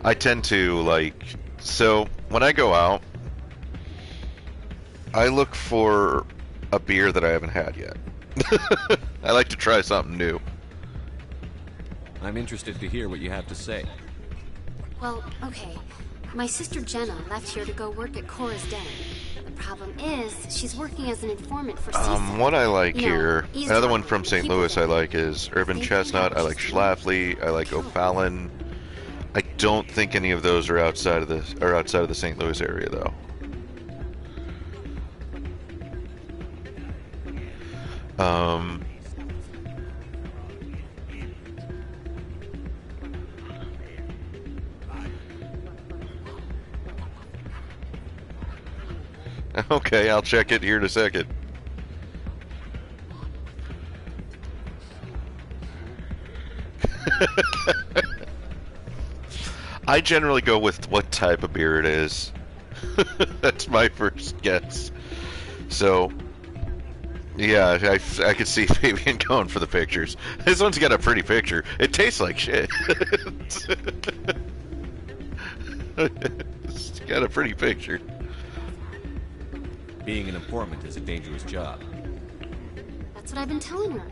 Speaker 1: I tend to, like... So, when I go out, I look for a beer that I haven't had yet. I like to try something new.
Speaker 4: I'm interested to hear what you have to say.
Speaker 10: Well, okay. My sister Jenna left here to go work at Cora's Den. The problem is, she's working as an informant for Cecil.
Speaker 1: What I like
Speaker 10: You know,
Speaker 1: here,
Speaker 10: he's
Speaker 1: another one
Speaker 10: trouble,
Speaker 1: from
Speaker 10: and
Speaker 1: St.
Speaker 10: people
Speaker 1: Louis I
Speaker 10: think
Speaker 1: like is Urban Chestnut, I like Schlafly, I like O'Fallon. I don't think any of those are outside of the St. Louis area though. Okay, I'll check it here in a second. I generally go with what type of beer it is. That's my first guess. So, yeah, I could see Fabian going for the pictures. This one's got a pretty picture. It tastes like shit. It's got a pretty picture.
Speaker 4: Being an informant is a dangerous job.
Speaker 10: That's what I've been telling her.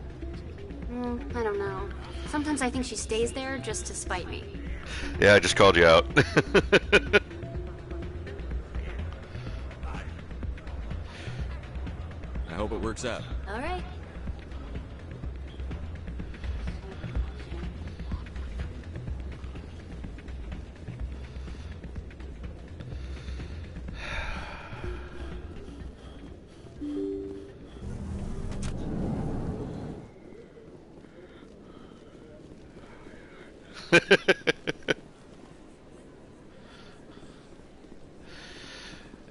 Speaker 10: I don't know. Sometimes I think she stays there just to spite me.
Speaker 1: Yeah, I just called you out.
Speaker 4: I hope it works out.
Speaker 10: All right.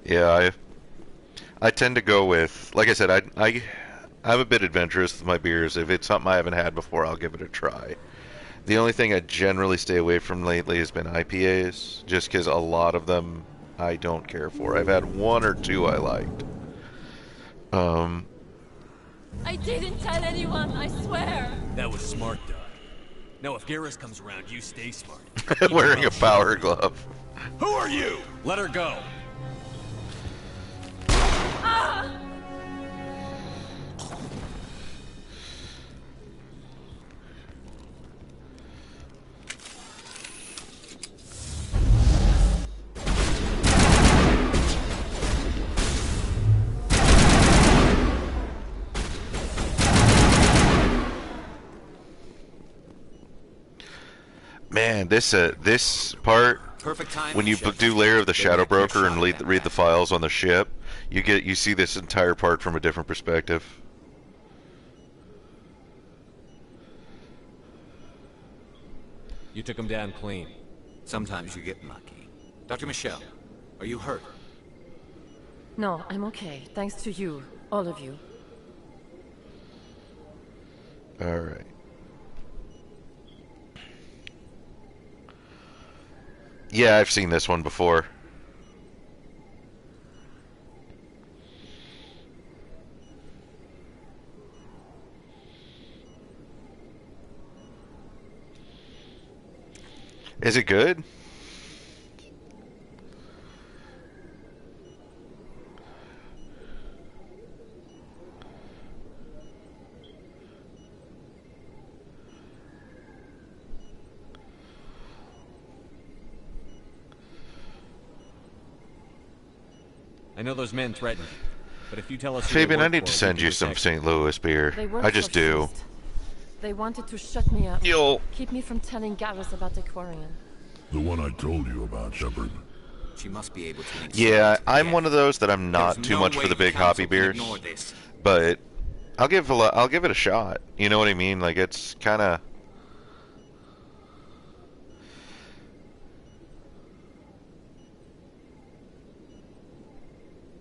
Speaker 1: Yeah, I tend to go with, like I said, I'm a bit adventurous with my beers. If it's something I haven't had before, I'll give it a try. The only thing I generally stay away from lately has been IPAs, just because a lot of them I don't care for. I've had one or two I liked.
Speaker 21: I didn't tell anyone, I swear.
Speaker 19: That was smart, Doc. Now, if Garrus comes around, you stay smart.
Speaker 1: Wearing a power glove.
Speaker 18: Who are you? Let her go.
Speaker 21: Ah!
Speaker 1: Man, this part, when you do Lair of the Shadow Broker and read the files on the ship, you see this entire part from a different perspective.
Speaker 4: You took him down clean.
Speaker 22: Sometimes you get lucky. Dr. Michelle, are you hurt?
Speaker 21: No, I'm okay. Thanks to you. All of you.
Speaker 1: Alright. Yeah, I've seen this one before. Is it good?
Speaker 4: I know those men threatened you, but if you tell us...
Speaker 1: Fabian, I need to send you some St. Louis beer. I just do.
Speaker 21: They wanted to shut me up.
Speaker 1: You'll...
Speaker 21: Keep me from telling Garrus about the Quarian.
Speaker 20: The one I told you about, Shepard.
Speaker 22: She must be able to...
Speaker 1: Yeah, I'm one of those that I'm not too much for the big hoppy beers, but I'll give it a shot. You know what I mean? Like, it's kind of...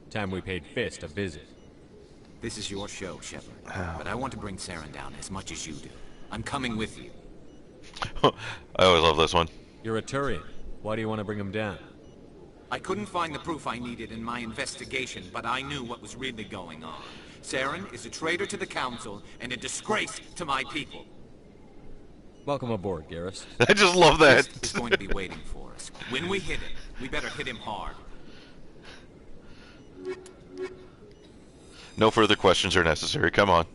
Speaker 4: Time we paid Fist a visit.
Speaker 22: This is your show, Shepard. But I want to bring Saren down as much as you do. I'm coming with you.
Speaker 1: I always love this one.
Speaker 4: You're a Turian. Why do you want to bring him down?
Speaker 22: I couldn't find the proof I needed in my investigation, but I knew what was really going on. Saren is a traitor to the Council and a disgrace to my people.
Speaker 4: Welcome aboard, Garrus.
Speaker 1: I just love that.
Speaker 22: Fist is going to be waiting for us. works. When we hit him, we better hit him hard.
Speaker 1: No further questions are necessary. Come on.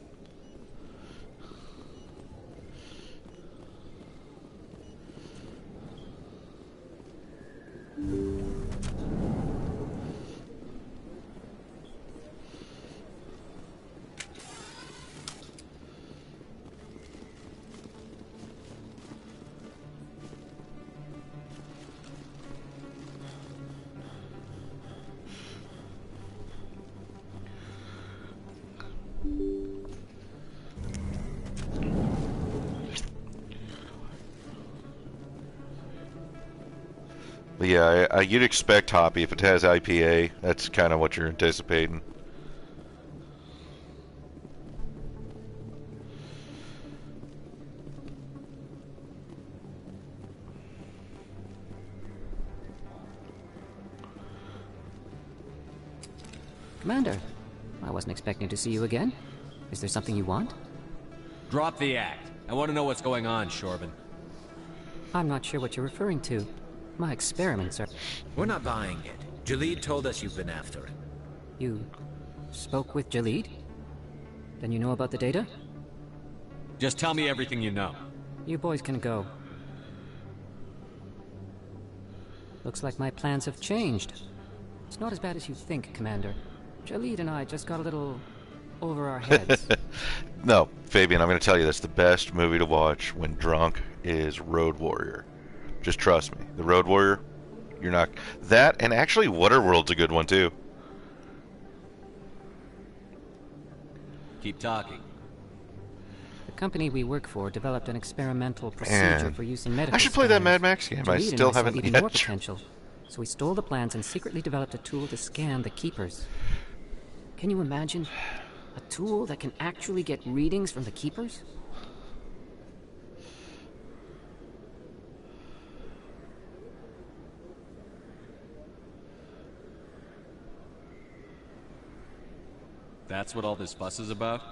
Speaker 1: But yeah, you'd expect hoppy if it has IPA. That's kind of what you're anticipating.
Speaker 9: Commander, I wasn't expecting to see you again. Is there something you want?
Speaker 4: Drop the act. I want to know what's going on, Shorben.
Speaker 9: I'm not sure what you're referring to. My experiments are...
Speaker 22: We're not buying it. Jalid told us you've been after him.
Speaker 9: You spoke with Jalid? Then you know about the data?
Speaker 4: Just tell me everything you know.
Speaker 9: You boys can go. Looks like my plans have changed. It's not as bad as you think, Commander. Jalid and I just got a little over our heads.
Speaker 1: No, Fabian, I'm going to tell you that's the best movie to watch when drunk is Road Warrior. Just trust me. The Road Warrior, you're not... That, and actually Waterworld's a good one, too.
Speaker 4: Keep talking.
Speaker 9: The company we work for developed an experimental procedure for use in medical
Speaker 1: I should play that Mad Max game. I still haven't
Speaker 9: even
Speaker 1: yet.
Speaker 9: More potential. So we stole the plans and secretly developed a tool to scan the Keepers. Can you imagine? A tool that can actually get readings from the Keepers?
Speaker 4: That's what all this fuss is about?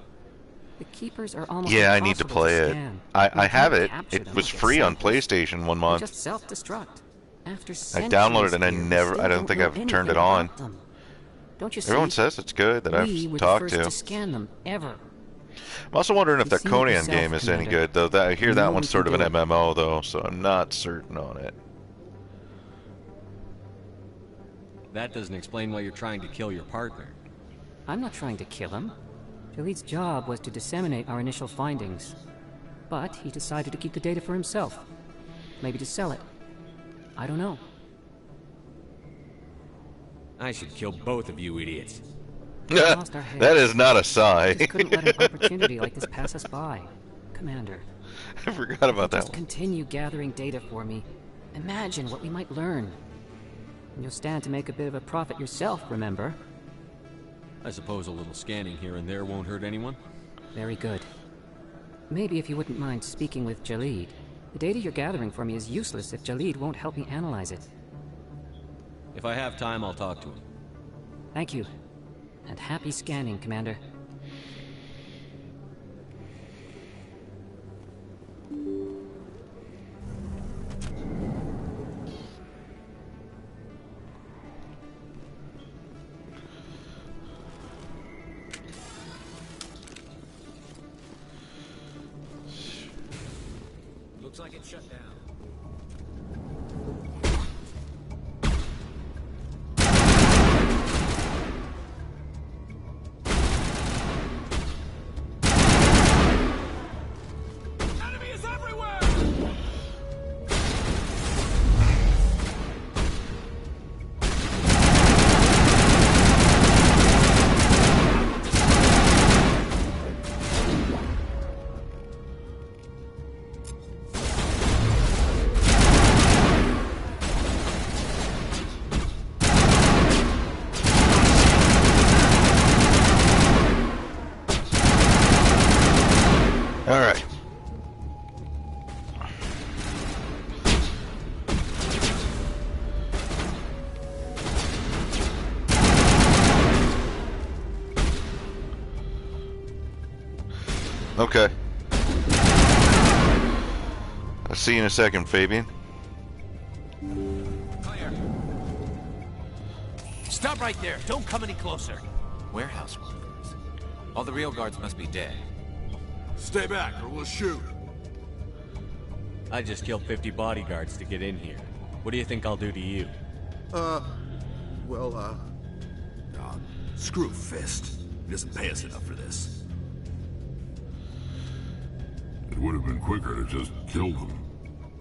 Speaker 9: The Keepers are almost
Speaker 1: I need to play it. I have it. It was free on
Speaker 9: selfish.
Speaker 1: PlayStation 1 month.
Speaker 9: Just self-destruct. After
Speaker 1: I downloaded it and I don't think I've turned it on.
Speaker 9: Don't you see?
Speaker 1: Everyone says it's good that
Speaker 9: we
Speaker 1: I've
Speaker 9: were
Speaker 1: talked
Speaker 9: the first
Speaker 1: to.
Speaker 9: to scan them ever.
Speaker 1: I'm also wondering if
Speaker 9: You've
Speaker 1: that
Speaker 9: seen it
Speaker 1: Conan
Speaker 9: yourself,
Speaker 1: game is any
Speaker 9: Commander.
Speaker 1: good, though. I hear
Speaker 9: You
Speaker 1: that
Speaker 9: know
Speaker 1: one's
Speaker 9: we
Speaker 1: sort of
Speaker 9: can
Speaker 1: an
Speaker 9: do it.
Speaker 1: MMO, though, so I'm not certain on it.
Speaker 4: That doesn't explain why you're trying to kill your partner.
Speaker 9: I'm not trying to kill him. Jalid's job was to disseminate our initial findings. But he decided to keep the data for himself. Maybe to sell it. I don't know.
Speaker 4: I should kill both of you idiots.
Speaker 9: We lost our heads.
Speaker 1: That is not a sigh.
Speaker 9: We just couldn't let an opportunity like this pass us by. Commander.
Speaker 1: I forgot about that
Speaker 9: Just
Speaker 1: one.
Speaker 9: continue gathering data for me. Imagine what we might learn. And you'll stand to make a bit of a profit yourself, remember?
Speaker 4: I suppose a little scanning here and there won't hurt anyone?
Speaker 9: Very good. Maybe if you wouldn't mind speaking with Jalid. The data you're gathering for me is useless if Jalid won't help me analyze it.
Speaker 4: If I have time, I'll talk to him.
Speaker 9: Thank you. And happy scanning, Commander.
Speaker 22: Looks like it's shut down.
Speaker 1: All right. Okay. I'll see you in a second, Fabian.
Speaker 5: Stop right there. Don't come any closer.
Speaker 22: Warehouse workers. All the real guards must be dead.
Speaker 6: Stay back or we'll shoot.
Speaker 4: I just killed 50 bodyguards to get in here. What do you think I'll do to you?
Speaker 6: Screw Fist. He doesn't pay us enough for this.
Speaker 20: It would have been quicker to just kill them.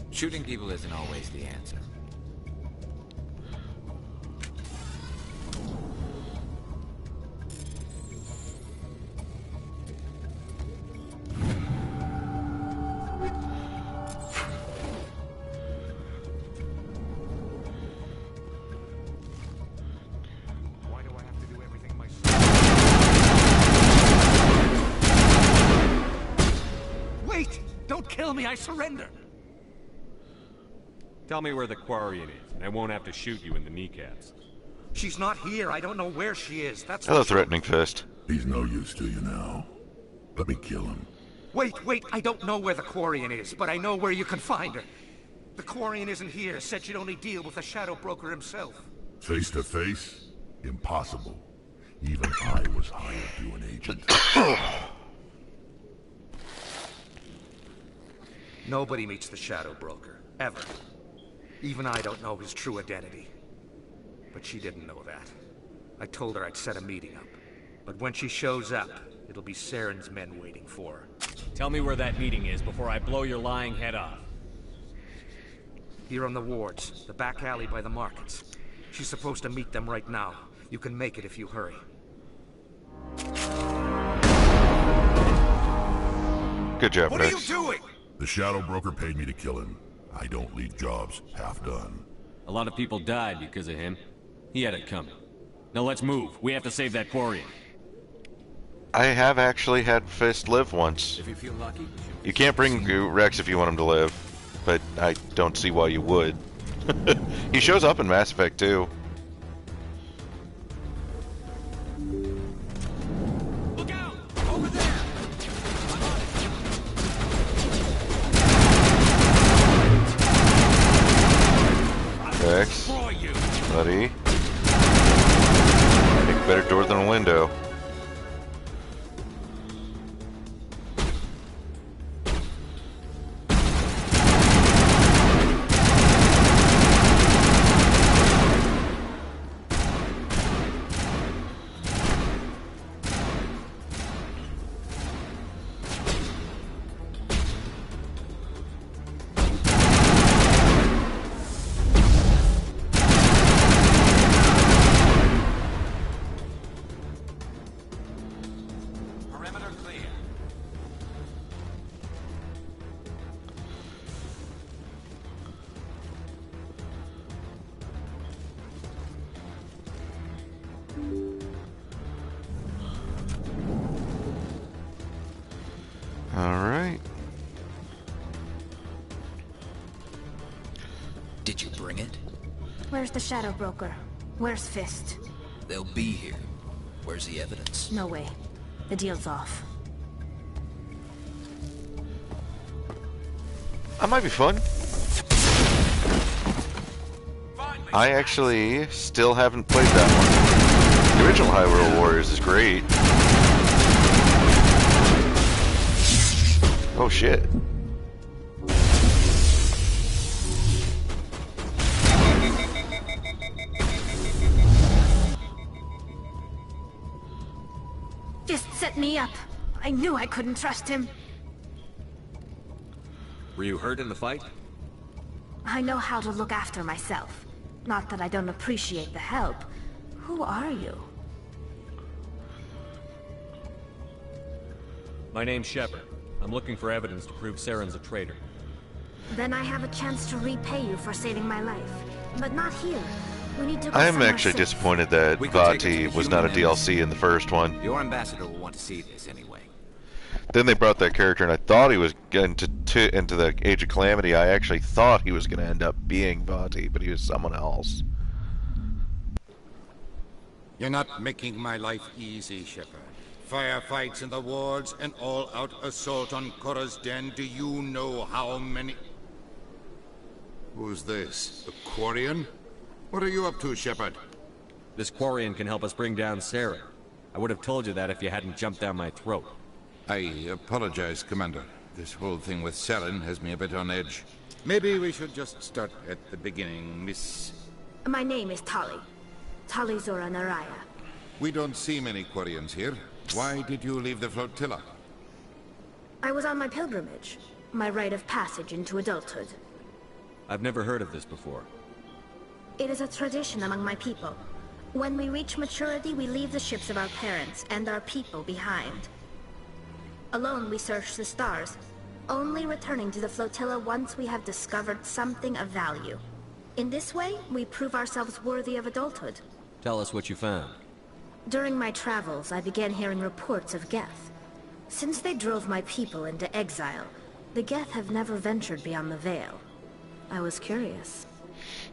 Speaker 22: Shooting people isn't always the answer.
Speaker 5: Kill me, I surrender.
Speaker 4: Tell me where the Quarian is, and I won't have to shoot you in the kneecaps.
Speaker 5: She's not here. I don't know where she is. That's
Speaker 1: Hello, threatening Fist.
Speaker 20: He's no use to you now. Let me kill him.
Speaker 5: Wait. I don't know where the Quarian is, but I know where you can find her. The Quarian isn't here. Said she'd only deal with the Shadow Broker himself.
Speaker 20: Face to face? Impossible. Even I was hired through an agent.
Speaker 5: Nobody meets the Shadow Broker, ever. Even I don't know his true identity. But she didn't know that. I told her I'd set a meeting up. But when she shows up, it'll be Saren's men waiting for her.
Speaker 4: Tell me where that meeting is before I blow your lying head off.
Speaker 5: Here on the wards, the back alley by the markets. She's supposed to meet them right now. You can make it if you hurry.
Speaker 1: Good job,
Speaker 6: What are you doing?
Speaker 20: The Shadow Broker paid me to kill him. I don't leave jobs half done.
Speaker 4: A lot of people died because of him. He had it coming. Now let's move. We have to save that Quarian.
Speaker 1: I have actually had Fist live once.
Speaker 22: If you feel lucky,
Speaker 1: you can't bring Rex if you want him to live, but I don't see why you would. He shows up in Mass Effect 2.
Speaker 5: Look out! Over there!
Speaker 1: Rex, buddy. Make a better door than a window. Alright.
Speaker 7: Did you bring it?
Speaker 10: Where's the Shadow Broker? Where's Fist?
Speaker 7: They'll be here. Where's the evidence?
Speaker 10: No way. The deal's off.
Speaker 1: That might be fun. I actually still haven't played that one. The original Hyrule Warriors is great. Oh shit.
Speaker 10: Fist set me up. I knew I couldn't trust him.
Speaker 4: Were you hurt in the fight?
Speaker 10: I know how to look after myself. Not that I don't appreciate the help. Who are you?
Speaker 4: My name's Shepard. I'm looking for evidence to prove Saren's a traitor.
Speaker 10: Then I have a chance to repay you for saving my life. But not here. We need to go
Speaker 1: I am
Speaker 10: somewhere
Speaker 1: actually
Speaker 10: safe.
Speaker 1: disappointed that Vati was not a DLC in the first one.
Speaker 22: Your ambassador will want to see this anyway.
Speaker 1: Then they brought that character, and I thought he was getting into the Age of Calamity. I actually thought he was going to end up being Vati, but he was someone else.
Speaker 3: You're not making my life easy, Shepard. Firefights in the wards, an all-out assault on Korra's den. Do you know how many...
Speaker 6: Who's this? The Quarian? What are you up to, Shepard?
Speaker 4: This Quarian can help us bring down Saren. I would have told you that if you hadn't jumped down my throat.
Speaker 3: I apologize, Commander. This whole thing with Saren has me a bit on edge. Maybe we should just start at the beginning, Miss...
Speaker 2: My name is Tali. Tali Zora Naraya.
Speaker 3: We don't see many Quarians here. Why did you leave the flotilla?
Speaker 2: I was on my pilgrimage. My rite of passage into adulthood.
Speaker 4: I've never heard of this before.
Speaker 2: It is a tradition among my people. When we reach maturity, we leave the ships of our parents and our people behind. Alone, we search the stars, only returning to the flotilla once we have discovered something of value. In this way, we prove ourselves worthy of adulthood.
Speaker 4: Tell us what you found.
Speaker 2: During my travels, I began hearing reports of Geth. Since they drove my people into exile, the Geth have never ventured beyond the Veil. I was curious.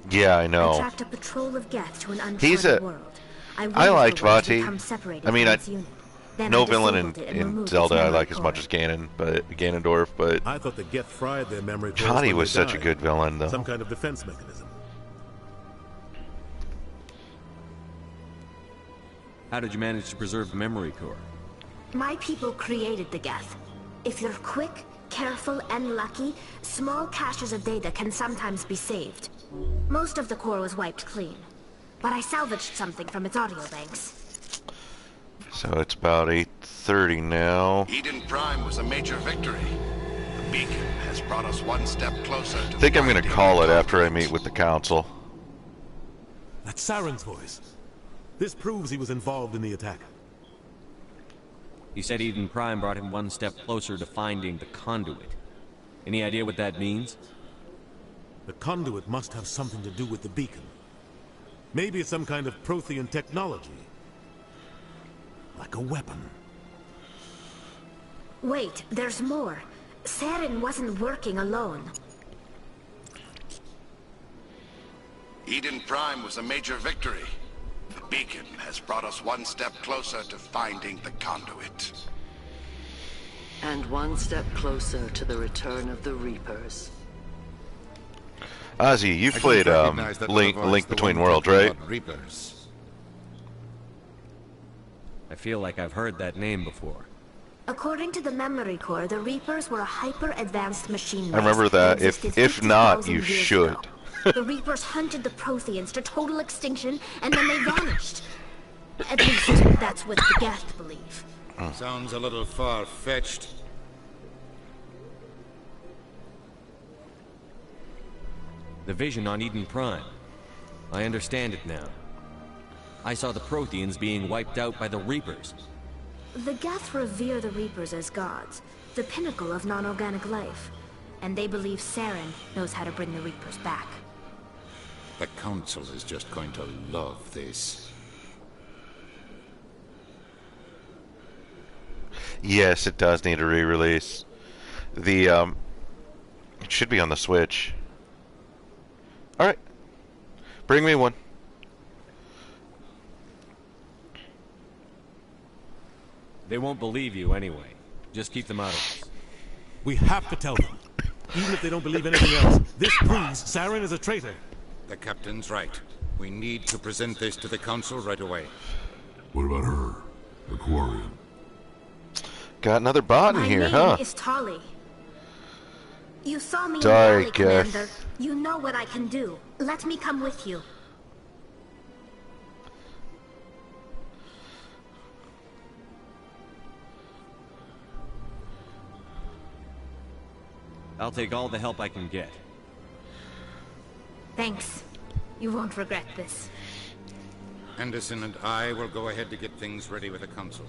Speaker 1: Yeah, I know.
Speaker 2: I tracked a patrol of Geth to an uncharted world.
Speaker 1: I liked Vati. I mean, no
Speaker 2: I
Speaker 1: villain in Zelda I like as much as Ganondorf, but
Speaker 17: I thought the Geth fried their memory cores
Speaker 1: Vati
Speaker 17: when
Speaker 1: was
Speaker 17: they
Speaker 1: such a
Speaker 17: died.
Speaker 1: good villain, though.
Speaker 17: Some kind of defense mechanism.
Speaker 4: How did you manage to preserve the memory core?
Speaker 2: My people created the Geth. If you're quick, careful, and lucky, small caches of data can sometimes be saved. Most of the core was wiped clean, but I salvaged something from its audio banks.
Speaker 1: So it's about 8:30 now.
Speaker 6: Eden Prime was a major victory. The beacon has brought us one step closer to
Speaker 1: I think I'm going to call it after I meet with the council.
Speaker 17: That's Saren's voice. This proves he was involved in the attack.
Speaker 4: He said Eden Prime brought him one step closer to finding the conduit. Any idea what that means?
Speaker 17: The conduit must have something to do with the beacon. Maybe it's some kind of Prothean technology. Like a weapon.
Speaker 2: Wait, there's more. Saren wasn't working alone.
Speaker 6: Eden Prime was a major victory. The beacon has brought us one step closer to finding the conduit.
Speaker 12: And one step closer to the return of the Reapers.
Speaker 1: Ozzy, you've played Link Between Worlds, right?
Speaker 3: Reapers.
Speaker 4: I feel like I've heard that name before.
Speaker 2: According to the memory core, the Reapers were a hyper-advanced machine race.
Speaker 1: I remember that.
Speaker 2: existed
Speaker 1: If not,
Speaker 2: 50,000
Speaker 1: you
Speaker 2: years
Speaker 1: should.
Speaker 2: ago. The Reapers hunted the Protheans to total extinction, and then they vanished. At least, that's what the Geth believe.
Speaker 3: Sounds a little far-fetched.
Speaker 4: The vision on Eden Prime. I understand it now. I saw the Protheans being wiped out by the Reapers.
Speaker 2: The Geth revere the Reapers as gods, the pinnacle of non-organic life. And they believe Saren knows how to bring the Reapers back.
Speaker 3: The Council is just going to love this.
Speaker 1: Yes, it does need a re-release. The it should be on the Switch. All right, bring me one.
Speaker 4: They won't believe you anyway. Just keep them out of this.
Speaker 17: We have to tell them. Even if they don't believe anything else, this proves Saren is a traitor.
Speaker 3: The captain's right. We need to present this to the Council right away.
Speaker 20: What about her? The Quarian?
Speaker 1: Got another bot in here, huh?
Speaker 2: My name is Tali. You saw me
Speaker 1: Sorry,
Speaker 2: in the valley,
Speaker 1: Geth.
Speaker 2: Commander. You know what I can do. Let me come with you.
Speaker 4: I'll take all the help I can get.
Speaker 2: Thanks. You won't regret this.
Speaker 3: Anderson and I will go ahead to get things ready with the Council.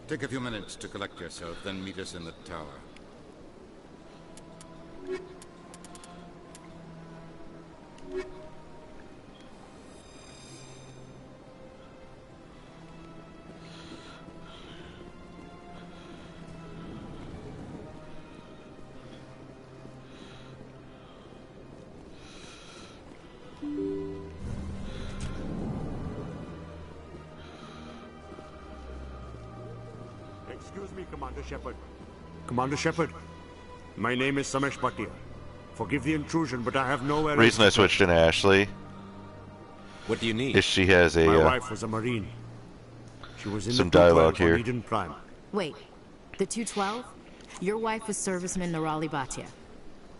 Speaker 3: Take a few minutes to collect yourself, then meet us in the tower.
Speaker 23: Excuse me, Commander Shepard. Commander Shepard, my name is Samesh Bhatia. Forgive the intrusion, but I have nowhere
Speaker 1: Reason I switched in Ashley.
Speaker 4: What do you need?
Speaker 1: She has a
Speaker 23: My wife was a Marine. She was in
Speaker 1: some
Speaker 23: the 212
Speaker 1: dialogue here.
Speaker 23: on Eden Prime.
Speaker 8: Wait, the 212? Your wife was serviceman Nirali Bhatia.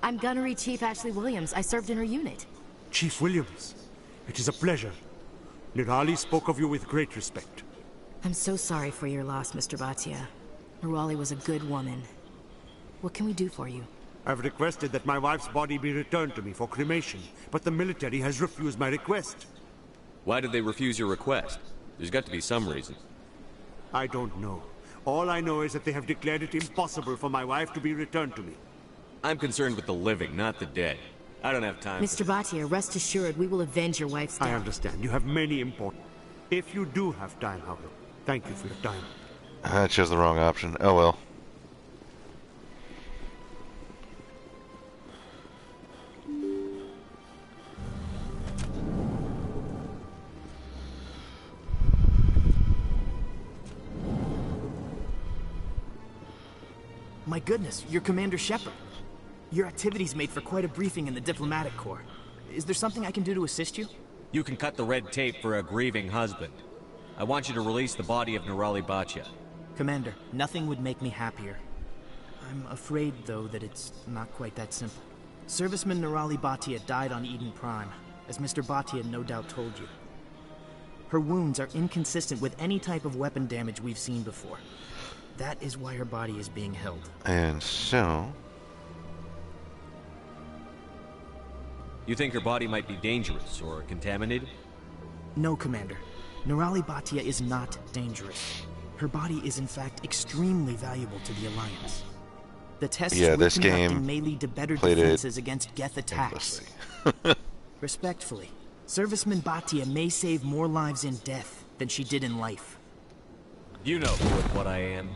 Speaker 8: I'm Gunnery Chief Ashley Williams. I served in her unit.
Speaker 23: Chief Williams, it is a pleasure. Nirali spoke of you with great respect.
Speaker 8: I'm so sorry for your loss, Mr. Bhatia. Nirali was a good woman. What can we do for you?
Speaker 23: I've requested that my wife's body be returned to me for cremation, but the military has refused my request.
Speaker 4: Why did they refuse your request? There's got to be some reason.
Speaker 23: I don't know. All I know is that they have declared it impossible for my wife to be returned to me.
Speaker 4: I'm concerned with the living, not the dead. I don't have time.
Speaker 8: Mr. Bhatia, rest assured we will avenge your wife's death.
Speaker 23: I understand. You have many important... If you do have time, however, thank you for your time.
Speaker 1: I chose the wrong option. Oh well.
Speaker 13: My goodness, you're Commander Shepard. Your activities made for quite a briefing in the Diplomatic Corps. Is there something I can do to assist you?
Speaker 4: You can cut the red tape for a grieving husband. I want you to release the body of Nirali Bhatia.
Speaker 13: Commander, nothing would make me happier. I'm afraid, though, that it's not quite that simple. Serviceman Nirali Bhatia died on Eden Prime, as Mr. Bhatia no doubt told you. Her wounds are inconsistent with any type of weapon damage we've seen before. That is why her body is being held.
Speaker 1: And so...
Speaker 4: You think her body might be dangerous or contaminated?
Speaker 13: No, Commander. Nirali Bhatia is not dangerous. Her body is in fact extremely valuable to the Alliance. The tests we're conducting may lead to better defenses against Geth attacks. Respectfully, Serviceman Bhatia may save more lives in death than she did in life.
Speaker 4: You know what I am.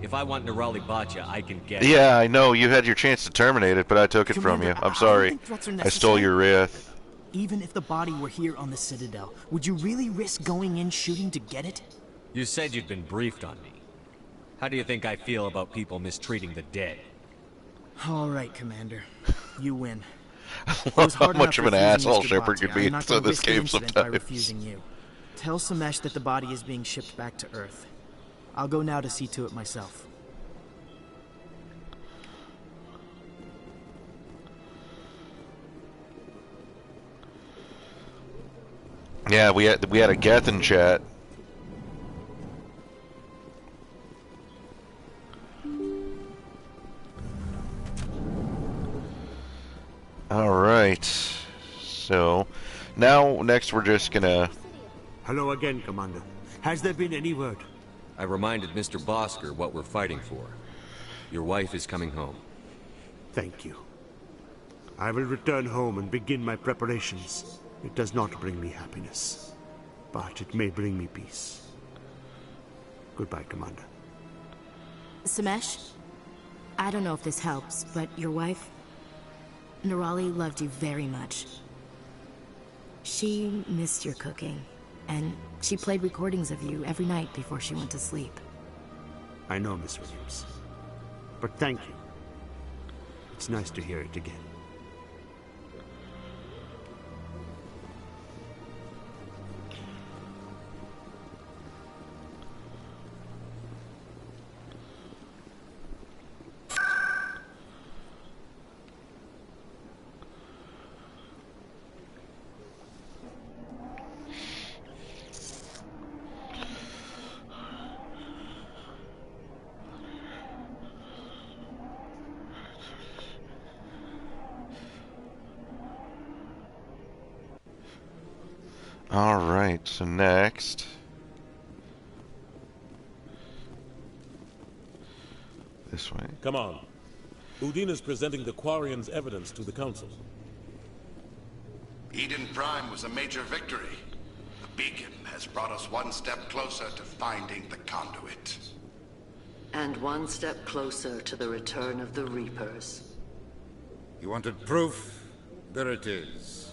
Speaker 4: If I want Nirali Bhatia, I can get it.
Speaker 1: Yeah, I know. You had your chance to terminate it, but I took it from you. I'm sorry. I stole your wrath.
Speaker 13: Even if the body were here on the Citadel, would you really risk going in shooting to get it?
Speaker 4: You said you'd been briefed on me. How do you think I feel about people mistreating the dead?
Speaker 13: All right, Commander. You win.
Speaker 1: How much of an asshole Shepard could be in this game sometimes.
Speaker 13: By refusing you. Tell Samesh that the body is being shipped back to Earth. I'll go now to see to it myself.
Speaker 1: Yeah, we had a Gethin chat. All right. So, next we're just gonna...
Speaker 23: Hello again, Commander. Has there been any word?
Speaker 4: I reminded Mr. Bosker what we're fighting for. Your wife is coming home.
Speaker 23: Thank you. I will return home and begin my preparations. It does not bring me happiness, but it may bring me peace. Goodbye, Commander.
Speaker 8: Samesh, I don't know if this helps, but your wife, Nirali, loved you very much. She missed your cooking, and she played recordings of you every night before she went to sleep.
Speaker 23: I know, Miss Williams. But thank you. It's nice to hear it again.
Speaker 1: Alright, so next... This way.
Speaker 17: Come on. Udine is presenting the Quarians' evidence to the Council.
Speaker 6: Eden Prime was a major victory. The beacon has brought us one step closer to finding the conduit.
Speaker 12: And one step closer to the return of the Reapers.
Speaker 3: You wanted proof? There it is.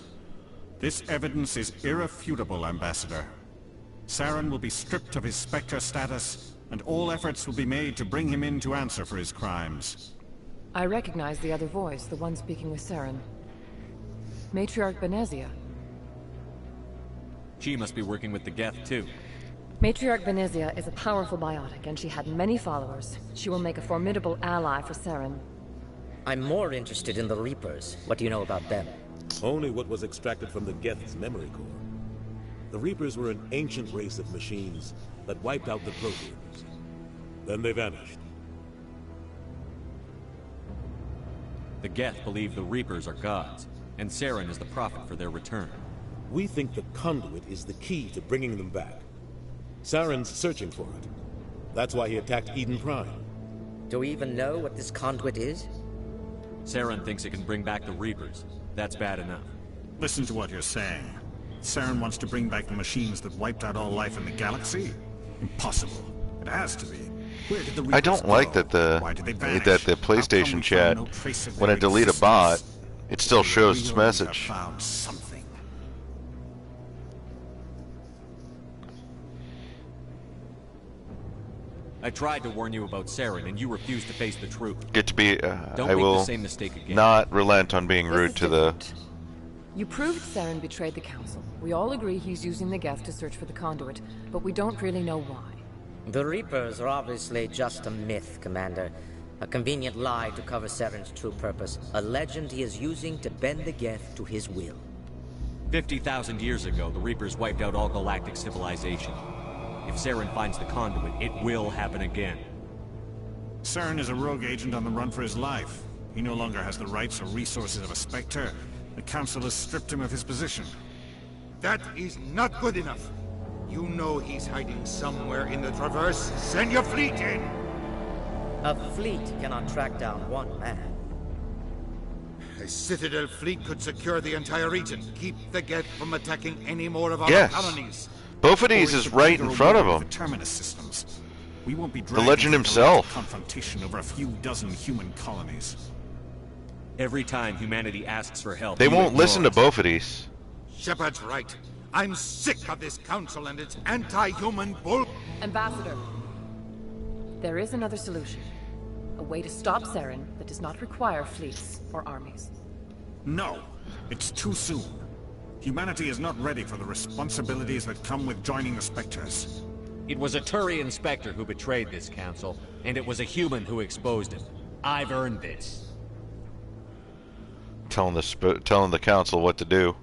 Speaker 15: This evidence is irrefutable, Ambassador. Saren will be stripped of his Spectre status, and all efforts will be made to bring him in to answer for his crimes.
Speaker 21: I recognize the other voice, the one speaking with Saren. Matriarch Benezia.
Speaker 4: She must be working with the Geth, too.
Speaker 21: Matriarch Venezia is a powerful biotic, and she had many followers. She will make a formidable ally for Saren.
Speaker 11: I'm more interested in the Reapers. What do you know about them?
Speaker 17: Only what was extracted from the Geth's memory core. The Reapers were an ancient race of machines that wiped out the Protheans. Then they vanished.
Speaker 4: The Geth believe the Reapers are gods, and Saren is the prophet for their return.
Speaker 17: We think the Conduit is the key to bringing them back. Saren's searching for it. That's why he attacked Eden Prime.
Speaker 11: Do we even know what this Conduit is?
Speaker 4: Saren thinks it can bring back the Reapers. That's bad enough.
Speaker 15: Listen to what you're saying. Saren wants to bring back the machines that wiped out all life in the galaxy? Impossible. It has to be. Where did the Reapers
Speaker 1: I don't like that the PlayStation chat, when I delete a bot, it still shows its message.
Speaker 4: I tried to warn you about Saren, and you refused to face the truth.
Speaker 1: Get to be.
Speaker 4: Don't
Speaker 1: I
Speaker 4: make
Speaker 1: will
Speaker 4: the same mistake again.
Speaker 1: not relent on being rude to the.
Speaker 21: You proved Saren betrayed the Council. We all agree he's using the Geth to search for the Conduit, but we don't really know why.
Speaker 11: The Reapers are obviously just a myth, Commander. A convenient lie to cover Saren's true purpose. A legend he is using to bend the Geth to his will.
Speaker 4: 50,000 years ago, the Reapers wiped out all galactic civilization. If Saren finds the Conduit, it will happen again.
Speaker 15: Saren is a rogue agent on the run for his life. He no longer has the rights or resources of a Spectre. The Council has stripped him of his position.
Speaker 3: That is not good enough. You know he's hiding somewhere in the Traverse. Send your fleet in!
Speaker 11: A fleet cannot track down one man.
Speaker 3: A Citadel fleet could secure the entire region. Keep the Geth from attacking any more of our
Speaker 1: Yes.
Speaker 3: colonies.
Speaker 1: Both of these is right in front of him.
Speaker 15: Terminus systems. We won't be
Speaker 1: The legend himself.
Speaker 15: Confrontation over a few dozen human colonies.
Speaker 4: Every time humanity asks for help,
Speaker 1: They won't listen to both of these.
Speaker 3: Shepard's right. I'm sick of this council and its anti-human bull.
Speaker 21: Ambassador, there is another solution. A way to stop Saren that does not require fleets or armies.
Speaker 15: No, it's too soon. Humanity is not ready for the responsibilities that come with joining the Spectres.
Speaker 4: It was a Turian Spectre who betrayed this council, and it was a human who exposed him. I've earned this.
Speaker 1: Telling the council what to do.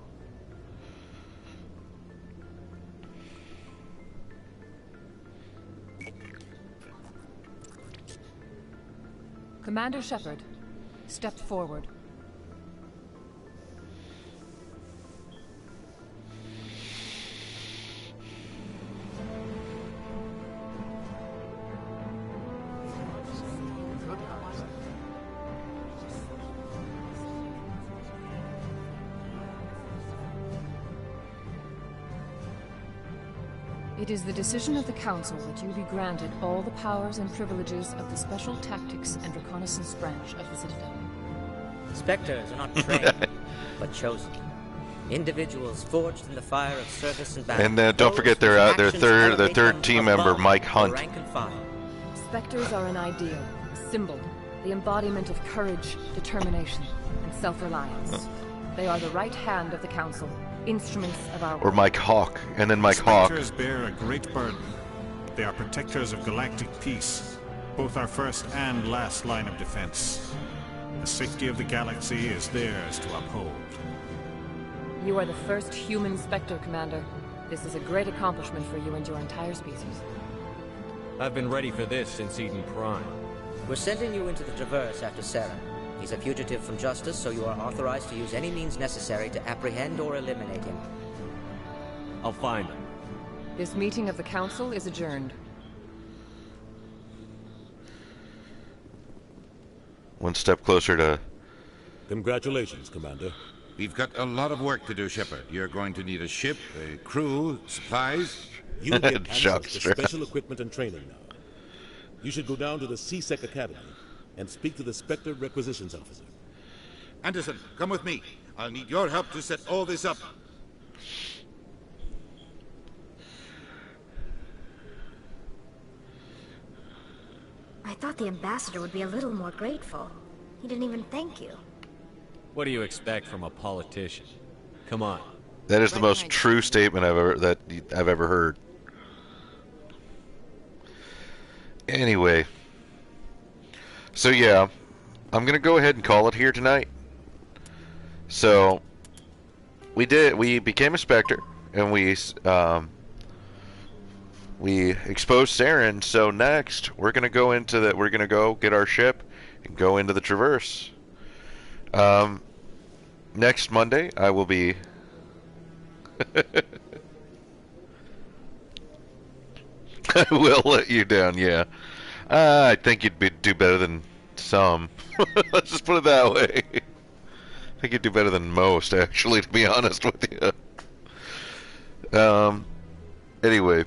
Speaker 21: Commander Shepard, step forward. It is the decision of the Council that you be granted all the powers and privileges of the Special Tactics and Reconnaissance Branch of the Citadel.
Speaker 11: Spectres are not trained, but chosen. Individuals forged in the fire of service and battle.
Speaker 1: And don't forget their third team member, Mike Hunt.
Speaker 21: Spectres are an ideal, a symbol, the embodiment of courage, determination, and self-reliance. They are the right hand of the Council, instruments of our...
Speaker 1: Or Mike Hawk, and then Mike Hawk.
Speaker 15: Spectres bear a great burden. They are protectors of galactic peace, both our first and last line of defense. The safety of the galaxy is theirs to uphold.
Speaker 21: You are the first human Spectre, Commander. This is a great accomplishment for you and your entire species.
Speaker 4: I've been ready for this since Eden Prime.
Speaker 11: We're sending you into the Traverse after Saren. He's a fugitive from justice, so you are authorized to use any means necessary to apprehend or eliminate him.
Speaker 4: I'll find him.
Speaker 21: This meeting of the Council is adjourned.
Speaker 1: One step closer to...
Speaker 17: Congratulations, Commander.
Speaker 3: We've got a lot of work to do, Shepard. You're going to need a ship, a crew, supplies.
Speaker 17: You get access to special equipment and training now. You should go down to the C-Sec Academy and speak to the Spectre Requisitions Officer.
Speaker 3: Anderson, come with me. I'll need your help to set all this up.
Speaker 2: I thought the ambassador would be a little more grateful. He didn't even thank you.
Speaker 4: What do you expect from a politician? Come on,
Speaker 1: That is the most true statement I've ever heard. Anyway, so yeah, I'm gonna go ahead and call it here tonight. So we became a Spectre, and we exposed Saren. So next, we're gonna go get our ship and go into the Traverse. Next Monday, I will be. I will let you down, yeah. I think you'd do better than some. Let's just put it that way. I think you'd do better than most, actually, to be honest with you. Anyway,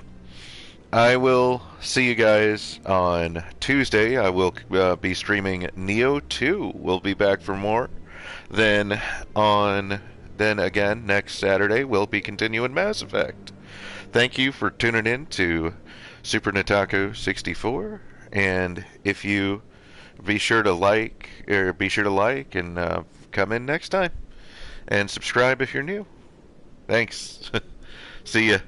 Speaker 1: I will see you guys on Tuesday. I will be streaming Nioh 2. We'll be back for more. Then again, next Saturday, we'll be continuing Mass Effect. Thank you for tuning in to Super Nitaku 64, and if you be sure to like and come in next time, and subscribe if you're new. Thanks. See ya.